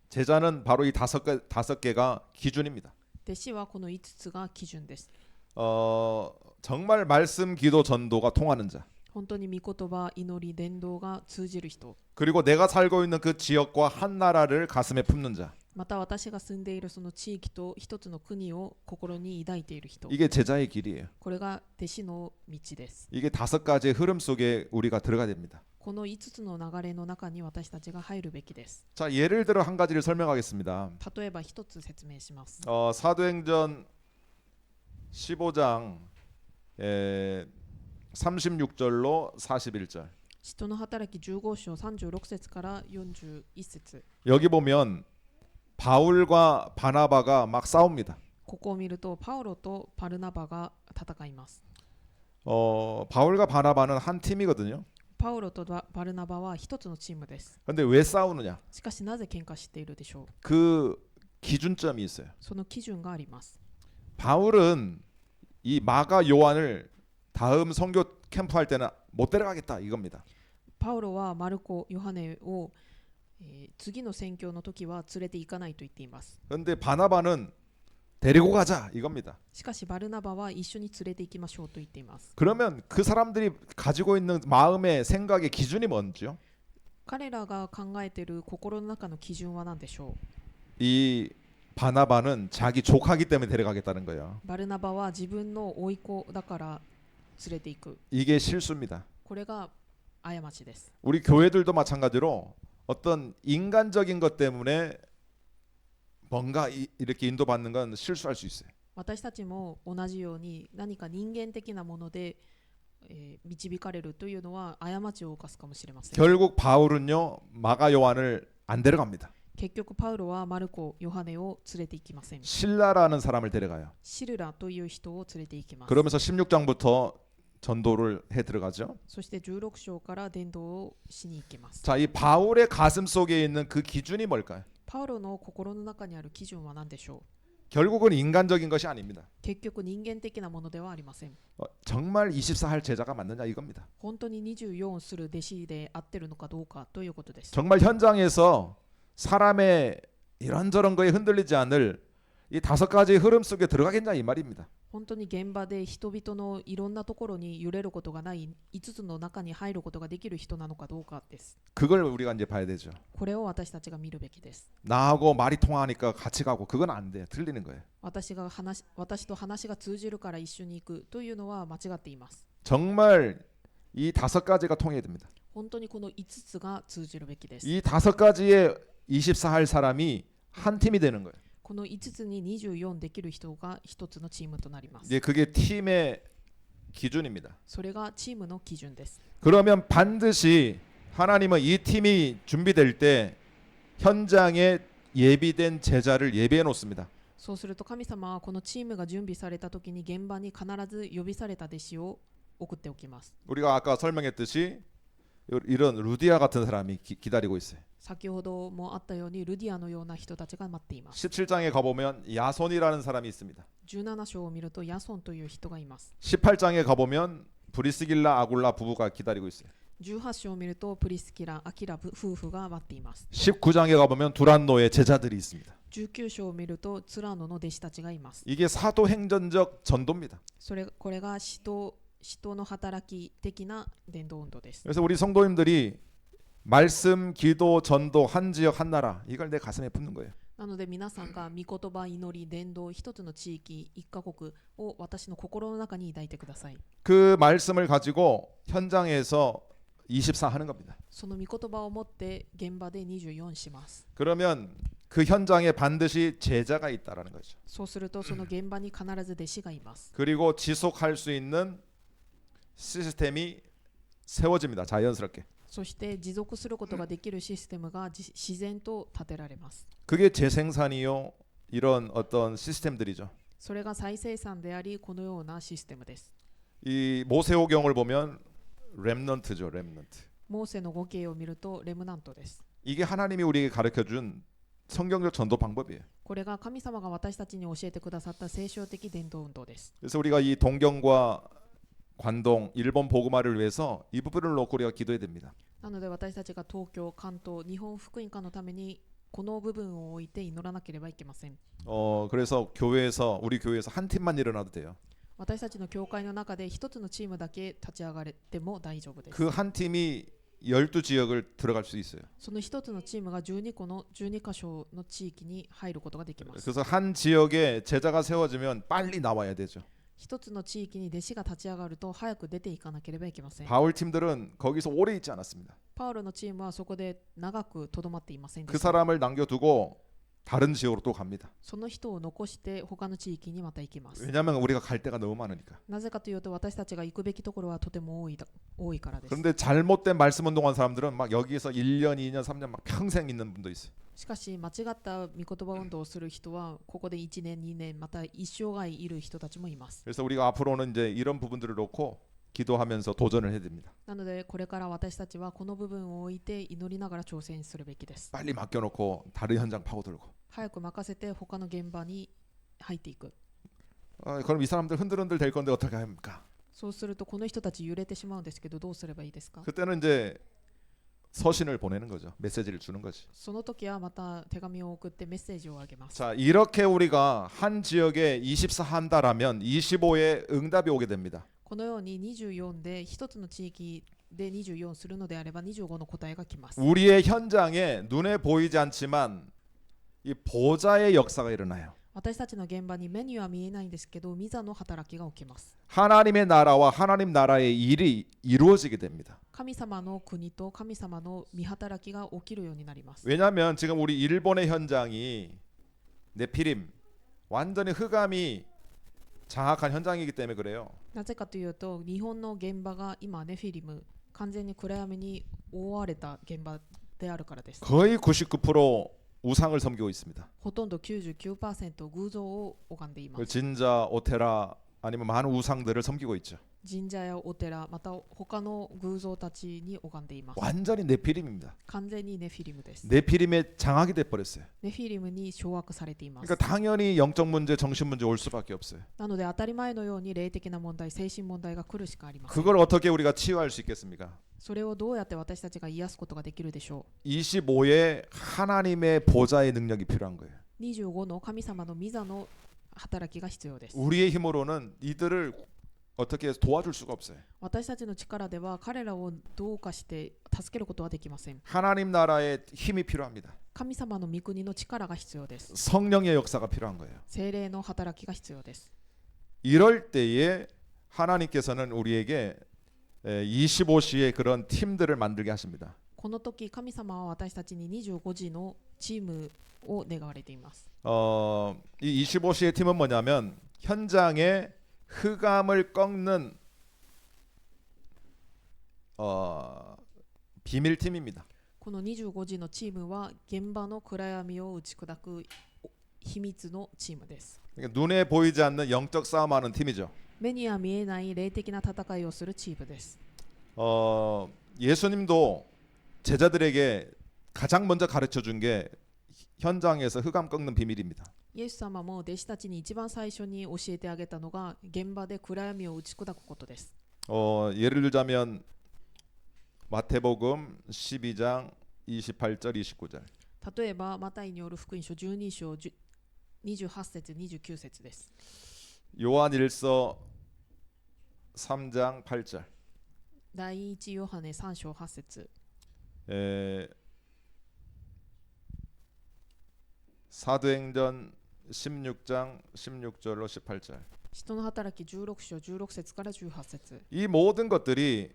Speaker 1: 제자는 바로 이 5개가 기준입니다.
Speaker 2: 弟子はこの5つが基準です。
Speaker 1: 정말 말씀, 기도, 전도가 통하는 자.
Speaker 2: 本当に御言葉、祈り、伝道が通じる人。
Speaker 1: 그리고 내가 살고 있는 그 지역과 한 나라를 가슴에 품는 자.
Speaker 2: また私が住んでいるその地域と一つの国を心に抱いている人。
Speaker 1: 이게 제자의 길이에요.
Speaker 2: これが弟子の道です。
Speaker 1: 이게 5가지의 흐름 속에 우리가 들어가야 됩니다.
Speaker 2: この5つの流れの中に私たちが入るべきです。
Speaker 1: 자, 예를 들어 한 가지를 설명하겠습니다.
Speaker 2: 例えば一つ説明します。
Speaker 1: 사도행전 15장 36절로 41절.
Speaker 2: 使徒の働き15章36節から41節。
Speaker 1: 여기 보면 바울과 바나바가 막 싸웁니다.
Speaker 2: ここを見るとパウロとパルナバが戦います。
Speaker 1: 바울과 바나바는 한 팀이거든요.
Speaker 2: パウロとバルナバは一つのチームです。
Speaker 1: 근데 왜 싸우느냐?
Speaker 2: しかしなぜ喧嘩しているでしょう。
Speaker 1: 그 기준점이 있어요.
Speaker 2: その基準があります。
Speaker 1: 바울은 이 마가 요한을 다음 선교 캠프 할 때는 못 데려가겠다 이겁니다.
Speaker 2: パウロはマルコ、ヨハネを、次の宣教の時は連れて行かないと言っています。
Speaker 1: 그런데 바나바는 데리고 가자 이겁니다.
Speaker 2: しかしバルナバは一緒に連れて行きましょうと言っています。
Speaker 1: 그러면 그 사람들이 가지고 있는 마음의 생각의 기준이 뭔지요?
Speaker 2: 彼らが考えている心の中の基準は何でしょう。
Speaker 1: 이 바나바는 자기 조카기 때문에 데려가겠다는 거예요.
Speaker 2: バルナバは自分の甥っ子だから連れて行く。
Speaker 1: 이게 실수입니다.
Speaker 2: これが過ちです。
Speaker 1: 우리 교회들도 마찬가지로 어떤 인간적인 것 때문에 뭔가 이렇게 인도받는 건 실수할 수 있어요.
Speaker 2: 私たちも同じように何か人間的なもので、導かれるというのは過ちを犯すかもしれません。
Speaker 1: 결국 바울은요 마가 요한을 안 데려갑니다.
Speaker 2: 結局パウロはマルコ、ヨハネを連れて行きません。
Speaker 1: 실라라는 사람을 데려가요.
Speaker 2: シルラという人を連れて行きます。
Speaker 1: 그러면서 16장부터 전도를 해 들어가죠.
Speaker 2: そして16章から伝道をしに行きます。
Speaker 1: 자, 이 바울의 가슴 속에 있는 그 기준이 뭘까요?
Speaker 2: パウロの心の中にある基準は何でしょう。
Speaker 1: 결국은 인간적인 것이 아닙니다.
Speaker 2: 結局人間的なものではありません。
Speaker 1: 정말 24 할 제자가 맞느냐 이겁니다.
Speaker 2: 本当に24する弟子で合ってるのかどうかということです。
Speaker 1: 정말 현장에서 사람의 이런저런 거에 흔들리지 않을 이 5가지 흐름 속에 들어가겠냐 이 말입니다.
Speaker 2: 本当に現場で人々のいろんなところに揺れることがない5つの中に入ることができる人なのかどうかです。
Speaker 1: 그걸 우리가 이제 봐야 되죠.
Speaker 2: これを私たちが見るべきです。
Speaker 1: 나하고 말이 통하니까 같이 가고 그건 안 돼. 틀리는 거예요.
Speaker 2: 私と話が通じるから一緒に行くというのは間違っています。
Speaker 1: 정말 이 5가지가 통해야 됩니다.
Speaker 2: 本当にこの5つが通じるべきです。
Speaker 1: 이 5가지에 24 할 사람이 한 팀이 되는 거예요.
Speaker 2: この5つに24できる人が1つのチームとなります。
Speaker 1: 이제 그게 팀의 기준입니다.
Speaker 2: それがチームの基準です。
Speaker 1: 그러면 반드시 하나님은 이 팀이 준비될 때 현장에 예비된 제자를 예비해 놓습니다.
Speaker 2: そうすると神様はこのチームが準備された時に現場に必ず呼びされた弟子を送っておきます。
Speaker 1: 우리가 아까 설명했듯이 이런 루디아 같은 사람이 기다리고 있어요.
Speaker 2: 先ほどもあったようにルディアのような人たちが待っています。
Speaker 1: 17장에 가보면 야손이라는 사람이 있습니다.
Speaker 2: 17章を見るとヤソンという人がいます。
Speaker 1: 18장에 가보면 브리스길라 아굴라 부부가 기다리고 있어요.
Speaker 2: 18章を見るとプリスキラ・アキラ夫婦が待っています。
Speaker 1: 19장에 가보면 두란노의 제자들이 있습니다.
Speaker 2: 19章を見るとツラノの弟子たちがいます。
Speaker 1: 이게 사도행전적 전도입니다.
Speaker 2: これが使徒の働き的な伝道運動です。
Speaker 1: 그래서 우리 성도님들이 말씀, 기도, 전도, 한 지역, 한 나라 이걸 내 가슴에 품는 거예요.
Speaker 2: なので皆さんが御言葉、祈り、伝道、一つの地域、一カ国を私の心の中に抱いてください。
Speaker 1: 그 말씀을 가지고 현장에서 24 하는 겁니다.
Speaker 2: その御言葉を持って現場で24します。
Speaker 1: 그러면 그 현장에 반드시 제자가 있다라는 거죠.
Speaker 2: そうするとその現場に必ず弟子がいます。
Speaker 1: 그리고 지속할 수 있는 시스템이 세워집니다. 자연스럽게.
Speaker 2: そして持続することができるシステムが自然と立てられます。
Speaker 1: 그게 재생산이요. 이런 어떤 시스템들이죠.
Speaker 2: それが再生産であり、このようなシステムです。
Speaker 1: 이 모세오경을 보면 렘넌트죠. 렘넌트.
Speaker 2: モーセの語形を見るとレムナントです。
Speaker 1: 이게 하나님이 우리에게 가르쳐준 성경적 전도 방법이에요.
Speaker 2: これが神様が私たちに教えてくださった聖書的伝道運動です。
Speaker 1: 그래서 우리가 이 동경과 관동, 일본 복음화를 위해서 이 부분을 놓고 우리가 기도해야 됩니다.
Speaker 2: なので私たちが東京、関東、日本福音化のためにこの部分を置いて祈らなければいけません。
Speaker 1: 그래서 우리 교회에서 한 팀만 일어나도 돼요.
Speaker 2: 私たちの教会の中で一つのチームだけ立ち上がれても大丈夫です。
Speaker 1: 그 한 팀이 12지역을 들어갈 수 있어요.
Speaker 2: その一つのチームが12箇所の地域に入ることができます。
Speaker 1: 그래서 한 지역에 제자가 세워지면 빨리 나와야 되죠.
Speaker 2: 一つの地域に弟子が立ち上がると早く出ていかなければいけません。
Speaker 1: 바울 팀들은 거기서 오래 있지 않았습니다.
Speaker 2: パウロのチームはそこで長くとどまっていませんで
Speaker 1: 그
Speaker 2: した。
Speaker 1: 사람을 남겨두고 다른 지역으로 또 갑니다.
Speaker 2: その人を残して他の地域にまた行きます。
Speaker 1: 왜냐하면 우리가 갈 데가 너무 많으니까.
Speaker 2: なぜかというと私たちが行くべきところはとても多いからです。
Speaker 1: 그런데 잘못된 말씀 운동한 사람들은 막 여기서 1년, 2년, 3년 막 평생 있는 분도 있어요.
Speaker 2: しかし間違った御言葉運動をする人はここで1年2年また一生涯いる人たちもいます。
Speaker 1: 그래서 우리가 앞으로는 이제 이런 부분들을 놓고 기도하면서 도전을 해야 됩니다.
Speaker 2: なのでこれから私たちはこの部分を置いて祈りながら挑戦するべきです。
Speaker 1: 빨리 맡겨놓고 다른 현장 파고들고.
Speaker 2: 早く任せて他の現場に入っていく。
Speaker 1: 그럼 이 사람들 흔들흔들 될 건데 어떻게 합니까?
Speaker 2: そうするとこの人たち揺れてしまうんですけどどうすればいいですか？
Speaker 1: 그때는 이제 서신을 보내는 거죠. 메시지를 주는 거지.
Speaker 2: その時はまた手紙を送ってメッセージをあげます。
Speaker 1: 자, 이렇게 우리가 한 지역에 24 한다라면 25에 응답이 오게 됩니다.
Speaker 2: このように24で一つの地域で24するのであれば25の答えが来ます。
Speaker 1: 우리의 현장에 눈에 보이지 않지만 이 보좌의 역사가 일어나요.
Speaker 2: 私たちの現場に目には見えないんですけど、御座の働きが起きます。
Speaker 1: 하나님의 나라와 하나님 나라의 일이 이루어지게 됩니다.
Speaker 2: 神様の国と神様の御働きが起きるようになります。
Speaker 1: 왜냐하면 지금 우리 일본의 현장이 네피림 완전히 흑암이 장악한 현장이기 때문에 그래요.
Speaker 2: なぜかというと、日本の現場が今ネフィリム、完全に暗闇に覆われた現場であるからです。
Speaker 1: 거의 99% 우상을 섬기고 있습니다.
Speaker 2: ほとんど 99% 偶像を拝んでいま
Speaker 1: 그
Speaker 2: す。
Speaker 1: 진자, 오테라 아니면 많은 우상들을 섬기고 있죠.
Speaker 2: 神社やお寺、また他の偶像たちに拝んでいます。
Speaker 1: 완전히 네피림입니다.
Speaker 2: 完全にネフィリムです。
Speaker 1: 네피림에 장악이 돼 버렸어요.
Speaker 2: ネフィリムに掌握されています。
Speaker 1: 그러니까 당연히 영적 문제, 정신 문제 올 수밖에 없어요.
Speaker 2: なので当たり前のように霊的な問題、精神問題が来るしかありません。
Speaker 1: 그걸 어떻게 우리가 치유할 수 있겠습니까?
Speaker 2: それをどうやって私たちが癒すことができるでしょう。
Speaker 1: 25에 하나님의 보좌의 능력이 필요한 거예요.
Speaker 2: 25の神様の御座の働きが必要です。
Speaker 1: 우리의 힘으로는 이들을 어떻게 도와줄 수가 없어요.
Speaker 2: 私たちの力では彼らをどうかして助けることはできません。
Speaker 1: 하나님 나라의 힘이 필요합니다.
Speaker 2: 神様の御国の力が必要です。
Speaker 1: 성령의 역사가 필요한 거예요.
Speaker 2: 聖霊の働きが必要です。
Speaker 1: 이럴 때에 하나님께서는 우리에게 25시의 그런 팀들을 만들게 하십니다.
Speaker 2: この時神様は私たちに25時のチームを願われています。
Speaker 1: 이 25시의 팀은 뭐냐면 현장에 흑암을 꺾는 비밀팀입니다.
Speaker 2: この25時のチームは現場の暗闇を打ち砕く秘密のチームです。
Speaker 1: 그러니까 눈에 보이지 않는 영적 싸움하는 팀이죠.
Speaker 2: 目には見えない霊的な戦いをするチームです。
Speaker 1: 예수님도 제자들에게 가장 먼저 가르쳐 준 게 현장에서 흑암 꺾는 비밀입니다.
Speaker 2: イエス様も弟子たちに一番最初に教えてあげたのが現場で暗闇を打ち砕くことです。
Speaker 1: 예를 들자면 마태복음 12장 28절 29절.
Speaker 2: 例えばマタイによる福音書12章28節29節です。
Speaker 1: 요한일서 3장 8절.
Speaker 2: 第一ヨハネ3章8節
Speaker 1: 사도행전 16장 16절로 18절.
Speaker 2: 使徒の働き16章16節から18節
Speaker 1: 이 모든 것들이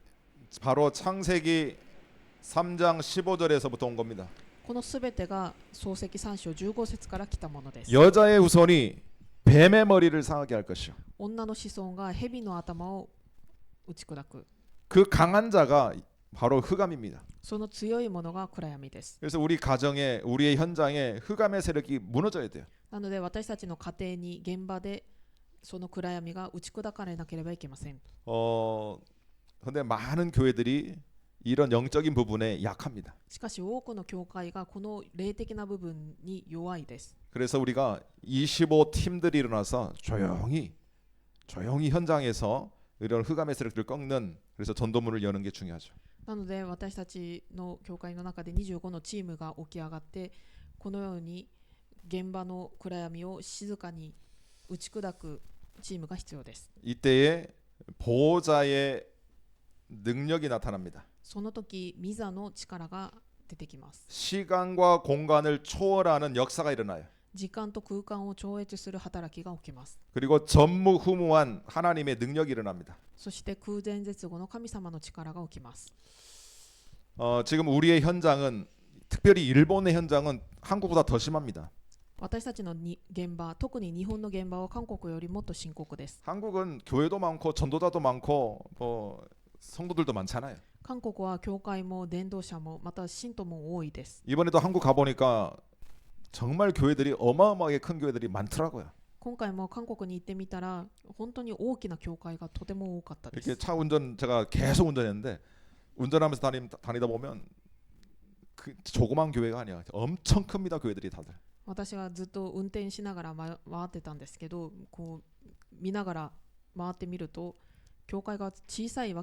Speaker 1: 바로 창세기 3장 15절에서부터 온 겁니다.
Speaker 2: このすべてが創世記3章15節から来たものです。
Speaker 1: 여자의 후손이 뱀의 머리를 상하게 할 것이요.
Speaker 2: 女の子孫が蛇の頭を打ち砕く。
Speaker 1: 그 강한 자가 바로 흑암입니다.
Speaker 2: その強いものが暗闇です。
Speaker 1: 그래서 우리 가정에 우리의 현장에 흑암의 세력이 무너져야 돼요.
Speaker 2: なので私たちの家庭に現場でその暗闇が打ち砕かれなければいけません。
Speaker 1: 근데 많은 교회들이 이런 영적인 부분에 약합니다.
Speaker 2: しかし多くの教会がこの霊的な部分に弱いです。
Speaker 1: 그래서 우리가 25팀들이 일어나서 조용히 현장에서 이런 흑암의 세력들을 꺾는 그래서 전도문을 여는 게 중요하죠.
Speaker 2: なので私たちの教会の中で25のチームが起き上がってこのように現場の暗闇を静かに打ち砕くチームが必要です。
Speaker 1: 이때에 보호자의 능력이 나타납니다.
Speaker 2: その時御座の力が出てきます。
Speaker 1: 시간과 공간을 초월하는 역사가 일어나요.
Speaker 2: 時間と空間を超越する働きが起きます。
Speaker 1: 그리고 전무후무한 하나님의 능력이 일어납니다.
Speaker 2: そして空前絶後の神様の力が起きます。
Speaker 1: 지금 우리의 현장은 특별히 일본의 현장은 한국보다 더 심합니다.
Speaker 2: 私たちの現場、特に日本の現場は韓国よりもっと深刻です。
Speaker 1: 한국은 교회도 많고 전도자도 많고 성도들도 많잖아요.
Speaker 2: 韓国は教会も伝道者もまた信徒も多いです。
Speaker 1: 이번에도 한국 가보니까 정말 교회들이 어마어마하게 큰 교회들이 많더라고요.
Speaker 2: 今回も韓国に行ってみたら本当に大きな教会がとても多かったです。
Speaker 1: 이렇게 차 운전 제가 계속 운전했는데 운전하면서 다니다 보면 그 조그만 교회가 아니야. 엄청 큽니다. 교회들이 다들.
Speaker 2: 私がずっと運転しながら回ってたんですけど、こう見ながら回ってみると教会が小さい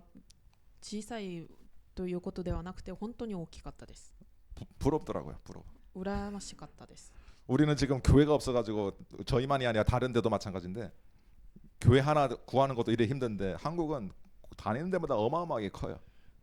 Speaker 2: ということではなくて本当に大きかったです。
Speaker 1: 부럽더라고요. 부러워.
Speaker 2: 羨ましかったです。
Speaker 1: 우리는 지금 교회가 없어가지고 저희만이 아니라 다른 데도 마찬가지인데 교회 하나 구하는 것도 이래 힘든데 한국은 다니는 데마다 어마어마하게 커요.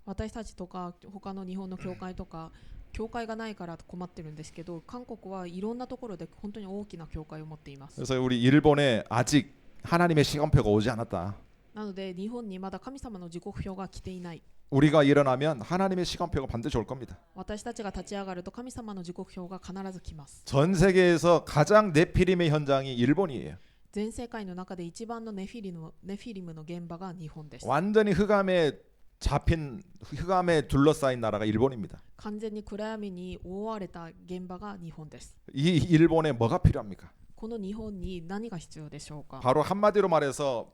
Speaker 2: 私たちとか他の日本の教会とか教会がないから困ってるんですけど、韓国はいろんなところで本当に大きな教会を持っています。
Speaker 1: 그래서 우리 일본에 아직 하나님의 시간표가 오지 않았다.
Speaker 2: なので日本にまだ神様の時刻表が来ていない。
Speaker 1: 우리가 일어나면 하나님의 시간표가 반드시 올 겁니다.
Speaker 2: 私たちが立ち上がると神様の時刻表が必ず来ます。
Speaker 1: 전 세계에서 가장 네피림의 현장이 일본이에요.
Speaker 2: 全世界の中で一番のネフィリムの現場が日本です。
Speaker 1: 완전히 흑암에 둘러싸인 나라가 일본입니다.
Speaker 2: 完全に暗闇に覆われた現場が日本です。
Speaker 1: 이 일본에 뭐가 필요합니까?
Speaker 2: この日本に何が必要でしょうか。
Speaker 1: 바로 한마디로 말해서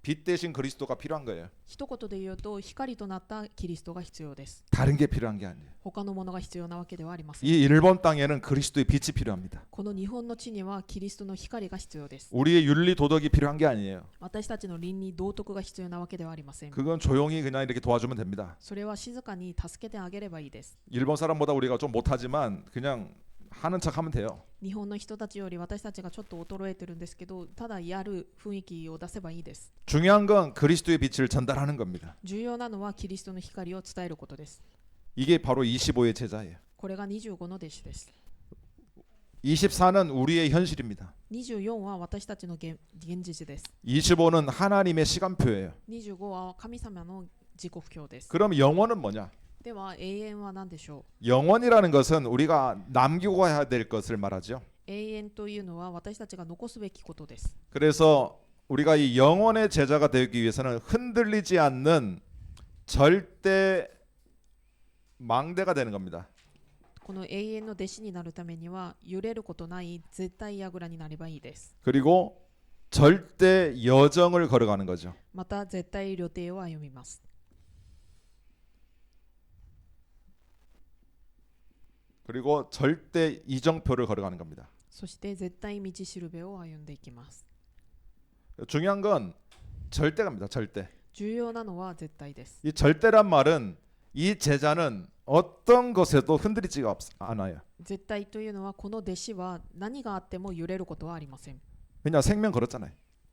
Speaker 1: 빛 대신 그리스도가 필요한 거예요.
Speaker 2: 一言で言うと光となったキリストが必要です。
Speaker 1: 다른 게 필요한 게 아니에요.
Speaker 2: 他のものが必要なわけではありません。
Speaker 1: 이 일본 땅에는 그리스도의 빛이 필요합니다.
Speaker 2: この日本の地にはキリストの光が必要です。
Speaker 1: 우리의 윤리 도덕이 필요한 게 아니에요.
Speaker 2: 私たちの倫理道徳が必要なわけではありません。
Speaker 1: 그건 조용히 그냥 이렇게 도와주면 됩니다.
Speaker 2: それは静かに助けてあげればいいです。
Speaker 1: 일본 사람보다 우리가 좀 못하지만 그냥 하는 척하면 돼요.
Speaker 2: 日本の人たちより私たちがちょっと衰えてるんですけど、ただやる雰囲気を出せばいいです。
Speaker 1: 중요한 건 그리스도의 빛을 전달하는 겁니다.
Speaker 2: 重要なのはキリストの光を伝えることです。
Speaker 1: 이게 바로 25의 제자예요.
Speaker 2: これが25の弟子です。
Speaker 1: 24는 우리의 현실입니다.
Speaker 2: 24は私たちの現実です。
Speaker 1: 25는 하나님의 시간표예요.
Speaker 2: 25は神様の時刻表です。
Speaker 1: 그럼 영원은 뭐냐?
Speaker 2: では永遠は何でしょ
Speaker 1: 영원이라는 것은 우리가 남기고 가야 될 것을 말하죠.
Speaker 2: う。永遠というのは私たちが残すべきことです。
Speaker 1: 그래서 우리가 이 영원의 제자가 되기 위해서는 흔들리지 않는 절대 망대가 되는 겁니다.
Speaker 2: この永遠の弟子になるためには揺れることない絶対櫓になればいいです。
Speaker 1: 그리고 절대 여정을 걸어가는 거죠.
Speaker 2: また絶対旅程を歩みます。
Speaker 1: 그리고 절대 이정표를 걸어가는 겁니다.
Speaker 2: そして絶対道しるべを歩んでいきます。
Speaker 1: 중요한 건 절대갑니다. 절대.
Speaker 2: 重要なのは絶対です。
Speaker 1: 이 절대란 말은 이 제자는 어떤 것에도 흔들리지가 않아요.
Speaker 2: 絶対というのはこの弟子は何があっても揺れることはありません。
Speaker 1: 왜냐 생명 걸었잖아요.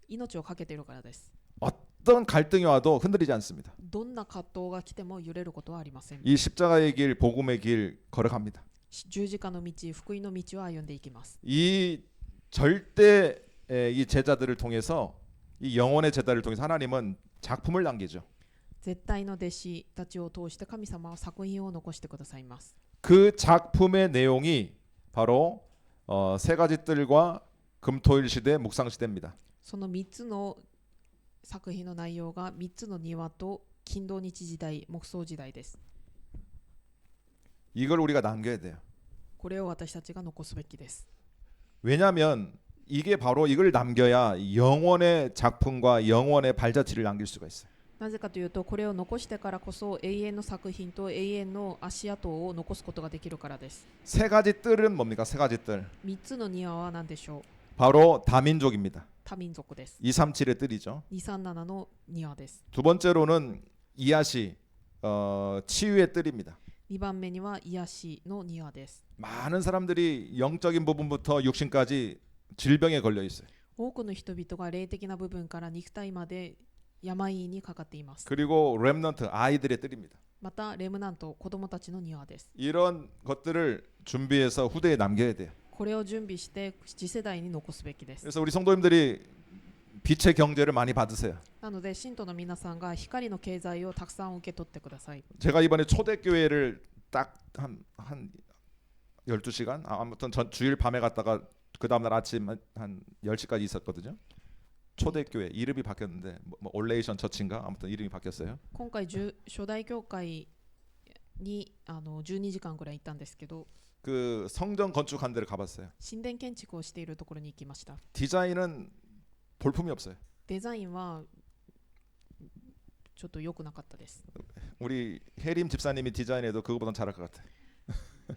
Speaker 2: 命をかけているからです。
Speaker 1: 어떤 갈등이 와도 흔들리지 않습니다.
Speaker 2: どんな葛藤が来ても揺れることはありません。
Speaker 1: 이 십자가의 길, 복음의 길 걸어갑니다.
Speaker 2: 十字架の道、福音の道を歩んでいきます。
Speaker 1: 이 절대 이 제자들을 통해서 이 영혼의 제자를 통해서 하나님은 작품을 남기죠.
Speaker 2: 絶対の弟子たちを通して神様は作品を残してくださいます。
Speaker 1: 그 작품의 내용이 바로 세 가지 뜰과 금토일 시대, 묵상 시대입니다.
Speaker 2: その3つの作品の内容が3つの庭と金土日時代、木葬時代です。
Speaker 1: 이걸 우리가 남겨야 돼요.
Speaker 2: これを私たちが残すべきです。
Speaker 1: 왜냐하면 이게 바로 이걸 남겨야 영원의 작품과 영원의 발자취를 남길 수가 있어요.
Speaker 2: なぜかというと、これを残してからこそ永遠の作品と永遠の足跡を残すことができるからです。
Speaker 1: 세 가지 뜰은 뭡니까? 세 가지 뜰.
Speaker 2: 3つの庭は何でしょう。
Speaker 1: 바로 다민족입니다.
Speaker 2: 多民族です。
Speaker 1: 237의 뜰이죠.
Speaker 2: 237の庭です。
Speaker 1: 두 번째로는 이하시 치유의 뜰입니다.
Speaker 2: 2番目には癒しの庭です。
Speaker 1: 많은 사람들이 영적인 부분부터 육신까지 질병에 걸려 있어요.
Speaker 2: 多くの人々が霊的な部分から肉体まで病にかかっています。
Speaker 1: 그리고 렘넌트 아이들의 뜰입니다.
Speaker 2: またレムナント、子供たちの庭です。
Speaker 1: 이런 것들을 준비해서 후대에 남겨야 돼요.
Speaker 2: これを準備して次世代に残すべきです。
Speaker 1: 그래서 우리 성도님들이 빛의 경제를 많이 받으세요.
Speaker 2: なので信徒の皆さんが光の経済をたくさん受け取ってください。
Speaker 1: 제가 이번에 초대교회를 딱 한 12시간 아무튼 전 주일 밤에 갔다가 그 다음날 아침 한 10시까지 있었거든요. 초대교회 이름이 바뀌었는데 뭐 올레이션 처치인가 아무튼 이름이 바뀌었어요.
Speaker 2: 今回初代教会に12時間ぐらい行ったんですけど、
Speaker 1: 그 성전 건축한 데를 가봤어요.
Speaker 2: 神殿建築をしているところに行きました。
Speaker 1: 디자인은 볼품이 없어요.
Speaker 2: デザインはちょっと良くなかったです。
Speaker 1: 우리 혜림 집사님이 디자인해도 그거보단 잘할 것 같아.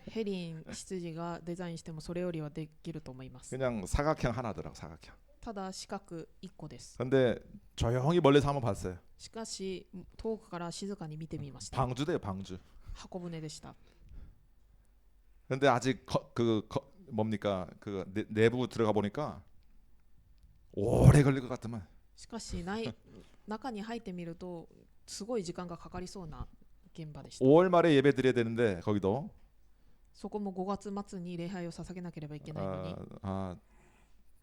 Speaker 2: ヘリン執事がデザインしてもそれよりはできると思います。
Speaker 1: 그냥 사각형 하나더라고 사각형.
Speaker 2: ただ四角1個です。
Speaker 1: 근데 조용히 멀리서 한번 봤어요.
Speaker 2: しかし遠くから静かに見てみました。
Speaker 1: 방주대요 방주.
Speaker 2: 箱舟でした。
Speaker 1: 근데 아직 뭡니까 그 내부 들어가 보니까 오래 걸릴 것 같더만.
Speaker 2: しかし中に入ってみるとすごい時間がかかりそうな現場でした。
Speaker 1: 5월 말에 예배 드려야 되는데 거기도
Speaker 2: そこも5月末に礼拝を捧げなければいけないのに、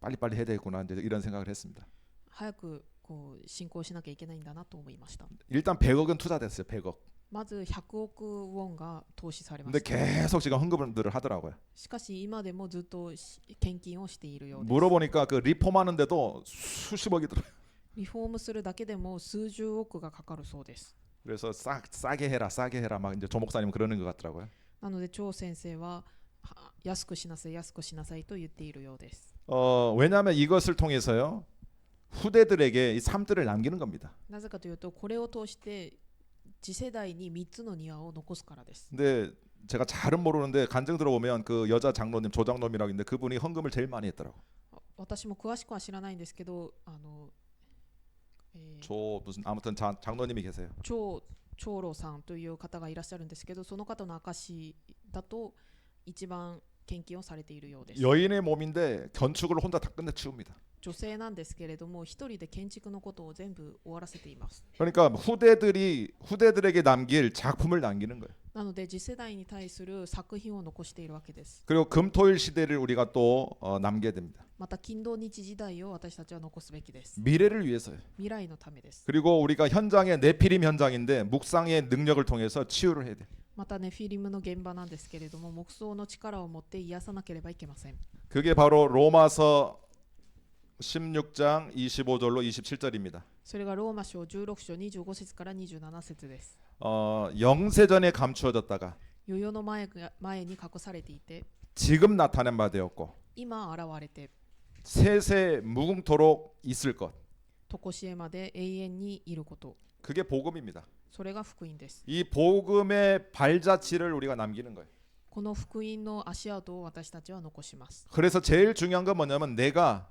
Speaker 1: 빨리빨리 해야 되겠구나 이제 이런 생각을 했습니다.
Speaker 2: 早くこう進行しなきゃいけないんだなと思いました。
Speaker 1: 일단 100억은 투자됐어요. 100억.
Speaker 2: まず100億ウォンが投資されま
Speaker 1: 근데
Speaker 2: した。
Speaker 1: 계속 지금 헌금들을 하더라고요.
Speaker 2: しかし今でもずっと献金をしているようです。
Speaker 1: 물어보니까 그 리폼하는데도 수십억이 들어요.
Speaker 2: リフォームするだけでも数十億がかかるそうです。
Speaker 1: 그래서 싸게 해라 막 이제 조 목사님 그러는 것 같더라고요.
Speaker 2: なので張先生は安くしなさい安くしなさいと言っているようです。
Speaker 1: 왜냐하면 이것을 통해서요 후대들에게 이 삶들을 남기는 겁니다.
Speaker 2: なぜかというとこれを通して次世代に3つの庭を残すからです。
Speaker 1: 근데 제가 잘은 모르는데 간증 들어보면 그 여자 장로님 조장로님이라고 있는데 그분이 헌금을 제일 많이 했더라고.
Speaker 2: 私も詳しくは知らないんですけど
Speaker 1: 조 무슨 아무튼 장로님이 계세요.
Speaker 2: 長老さんという方がいらっしゃるんですけど、その方の証だと一番献金をされているようです。
Speaker 1: 여인의 몸인데 건축을 혼자 다 끝내 치웁니다.
Speaker 2: 女性なんですけれども一人で建築のことを全部終わらせています。
Speaker 1: 그러니까 후대들에게 남길 작품을 남기는 거예요.
Speaker 2: なので次世代に対する作品を残しているわけです。
Speaker 1: 그리고 금토일 시대를 우리가 또 남겨야 됩니다.
Speaker 2: また金土日時代を私たちは残すべきです。
Speaker 1: 미래를 위해서요.
Speaker 2: 未来のためです。
Speaker 1: 그리고 우리가 현장에 네피림 현장인데 묵상의 능력을 통해서 치유를 해야 돼요.
Speaker 2: またねフィリムの現場なんですけれども黙想の力を持って癒さなければいけません。
Speaker 1: 그게 바로 로마서 16장 25절로 27절입니다.
Speaker 2: それがローマ書16章25節から27節です。
Speaker 1: 영세전에 감추어졌다가
Speaker 2: 世々の前に隠されていて
Speaker 1: 지금 나타낸 바 되었고
Speaker 2: 今現れて
Speaker 1: 세세 무궁토록 있을 것.
Speaker 2: 常しえまで永遠にいること、
Speaker 1: 그게 복음입니다.
Speaker 2: それが福音です。
Speaker 1: 이 복음의 발자취를 우리가 남기는 거예요.
Speaker 2: この福音の足跡を私たちは残します。
Speaker 1: 그래서 제일 중요한 건 뭐냐면 내가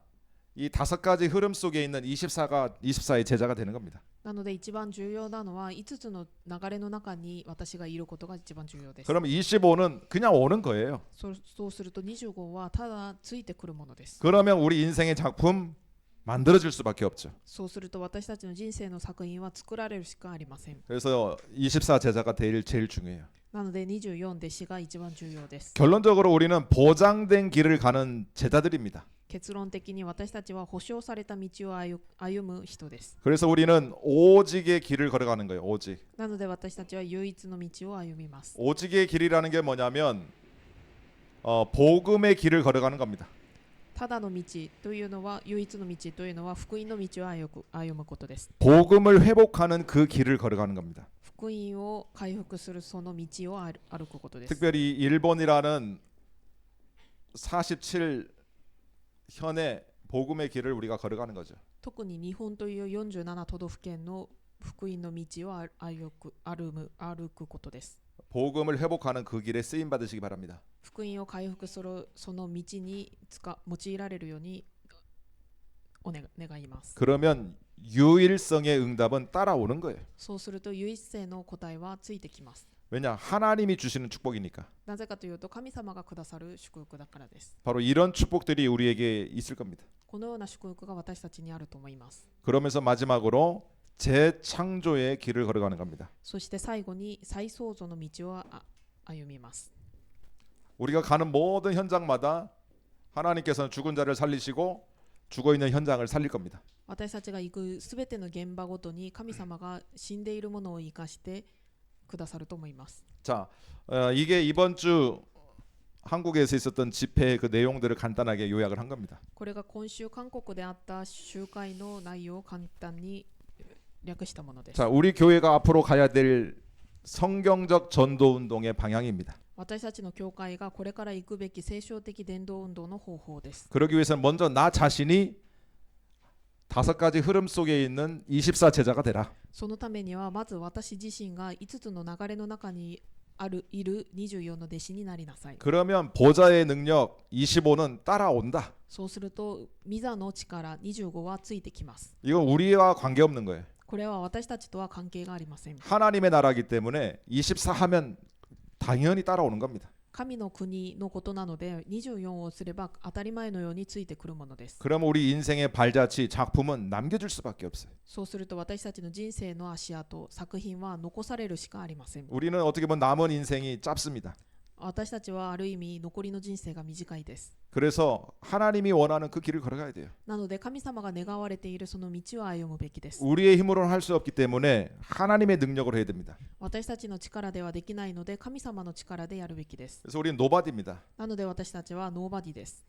Speaker 1: 이 5가지 흐름 속에 있는 24의 제자가 되는 겁니다.
Speaker 2: なので一番重要なのは5つの流れの中に私がいることが一番重要です。
Speaker 1: 그러면 25는 그냥 오는 거예요.
Speaker 2: そうすると25はただついてくるものです。
Speaker 1: 그러면 우리 인생의 작품 만들어질 수밖에 없죠.
Speaker 2: そうすると私たちの人生の作品は作られるしかありません。
Speaker 1: 그래서 24 제자가 제일 중요해요.
Speaker 2: なので24弟子が一番重要です。
Speaker 1: 결론적으로 우리는 보장된 길을 가는 제자들입니다.
Speaker 2: 結論的に私たちは保証された道を歩む人です。
Speaker 1: 그래서 우리는 오직의 길을 걸어가는 거예요. 오직.
Speaker 2: なので私たちは唯一の道を歩みます。
Speaker 1: 오직의 길이라는 게 뭐냐면 복음의 길을 걸어가는 겁니다.
Speaker 2: ただの道というのは唯一の道というのは福音の道を歩むことです。
Speaker 1: 복음을 회복하는 그 길을 걸어가는 겁니다.
Speaker 2: 福音を回復するその道を歩くことです。
Speaker 1: 특별히 일본이라는 47 현의 복음의 길을 우리가 걸어가는 거죠.
Speaker 2: 特に日本という47都道府県の福音の道を歩くことです。
Speaker 1: 복음을 회복하는 그 길에 쓰임 받으시기 바랍니다.
Speaker 2: 福音を回復するその道に用いられるように願います。
Speaker 1: 그러면 유일성의 응답은 따라오는 거예요.
Speaker 2: そうすると唯一性の答えはついてきます。
Speaker 1: 왜냐? 하나님이 주시는 축복이니까.
Speaker 2: なぜかというと神様がくださる祝福だからです。
Speaker 1: 바로 이런 축복들이 우리에게 있을 겁니다.
Speaker 2: このような祝福が私たちにあると思います。
Speaker 1: 그러면서 마지막으로 재창조의 길을 걸어가는 겁니다.
Speaker 2: そして最後に再創造の道を歩みます。
Speaker 1: 우리가 가는 모든 현장마다 하나님께서는 죽은 자를 살리시고 죽어있는 현장을 살릴 겁니다.
Speaker 2: 私たちが行くすべての現場ごとに神様が死んでいるものを生かしてくださると思います。
Speaker 1: 자, 이게 이번 주 한국에서 있었던 집회의 그 내용들을 간단하게 요약을 한 겁니다.
Speaker 2: これが今週韓国であった集会の内容を簡単に略したものです。
Speaker 1: 자, 우리 교회가 앞으로 가야 될 성경적 전도 운동의 방향입니다.
Speaker 2: 私たちの教会がこれから行くべき聖書的伝道運動の方法です。
Speaker 1: 그러기 위해서는 먼저 나 자신이 5가지 흐름 속에 있는 24 제자가 되라.
Speaker 2: そのためにはまず私自身が5つの流れの中にいる24の弟子になりなさい。
Speaker 1: 그러면 보좌의 능력 25는 따라온다.
Speaker 2: そうすると御座の力25はついてきます。
Speaker 1: 이건 우리와 관계없는 거예요.
Speaker 2: これは私たちとは関係がありません。
Speaker 1: 하나님의 나라이기 때문에 24 하면 당연히 따라오는 겁니다.
Speaker 2: 神の国のことなので24をすれば当たり前のようについてくるものです。
Speaker 1: 그러면 우리 인생의 발자취 작품은 남겨줄 수밖에 없어요.
Speaker 2: そうすると私たちの人生の足跡作品は残されるしかありません。
Speaker 1: 우리는 어떻게 보면 남은 인생이 짧습니다.
Speaker 2: 私たちはある意味残りの人生が短いです。
Speaker 1: 그래서 하나님이 원하는 그 길을 걸어가야 돼요.
Speaker 2: なので神様が願われているその道を歩むべきです。
Speaker 1: 우리의 힘으로는 할 수 없기 때문에 하나님의 능력으로 해야 됩니다.
Speaker 2: 私たちの力ではできないので神様の力でやるべきです。
Speaker 1: 그래서 우리는 노바디입니다.
Speaker 2: なので私たちはノーバディです。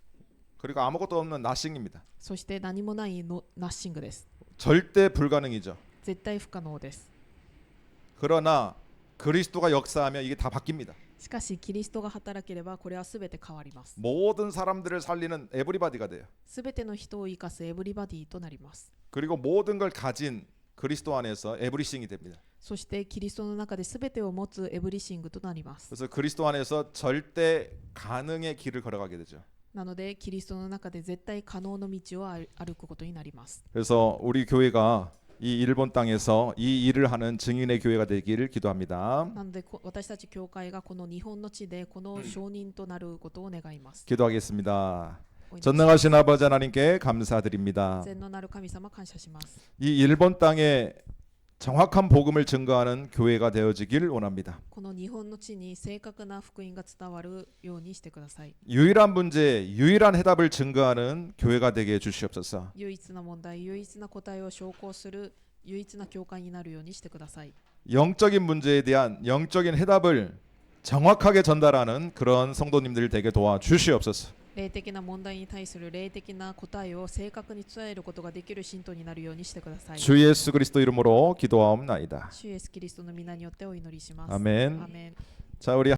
Speaker 1: 그리고 아무것도 없는 나싱입니다.
Speaker 2: そして何もないナッシングです。
Speaker 1: 절대 불가능이죠.
Speaker 2: 絶対不可能です。
Speaker 1: 그러나 그리스도가 역사하면 이게 다 바뀝니다.
Speaker 2: しかしキリストが働ければこれはすべて変わります。
Speaker 1: 모든 사람들을 살리는 에브리바디가 돼요.
Speaker 2: すべての人を生かすエブリバディとなります。
Speaker 1: 그리고 모든 걸 가진 그리스도 안에서 에브리싱이 됩니다.
Speaker 2: そしてキリストの中ですべてを持つエブリシングとなります。
Speaker 1: 그래서 그리스도 안에서 절대 가능의 길을 걸어가게 되죠.
Speaker 2: なのでキリストの中で絶対可能の道を歩くことになります。
Speaker 1: 그래서 우리 교회가 이 일본 땅에서 이 일을 하는 증인의 교회가 되기를 기도합니다.
Speaker 2: なので私たち教会がこの日本の地でこの証人となることを願います。
Speaker 1: 기도하겠습니다.
Speaker 2: お祈りします。
Speaker 1: 전능하신 아버지 하나님께 감사드립니다.
Speaker 2: 全能なる神様感謝します。
Speaker 1: 이 일본 땅에 정확한 복음을 증거하는 교회가 되어지길 원합니다.
Speaker 2: この日本の地に正確な福音が伝わるようにしてください。
Speaker 1: 유일한 문제, 유일한 해답을 증거하는 교회가 되게 해주시옵소서.
Speaker 2: 唯一な問題、唯一な答えを証拠する唯一な教会になるようにしてください。
Speaker 1: 영적인 문제에 대한 영적인 해답을 정확하게 전달하는 그런 성도님들 되게 도와주시옵소서.
Speaker 2: 霊的な問題に対する霊的な答えを正確に伝えることができる信徒になるようにしてください。
Speaker 1: 주 예수 그리스도 이름으로 기도하옵나이다.
Speaker 2: 主イエスキリストの皆によってお祈りします。
Speaker 1: 아멘.
Speaker 2: アーメン。
Speaker 1: 자, 우리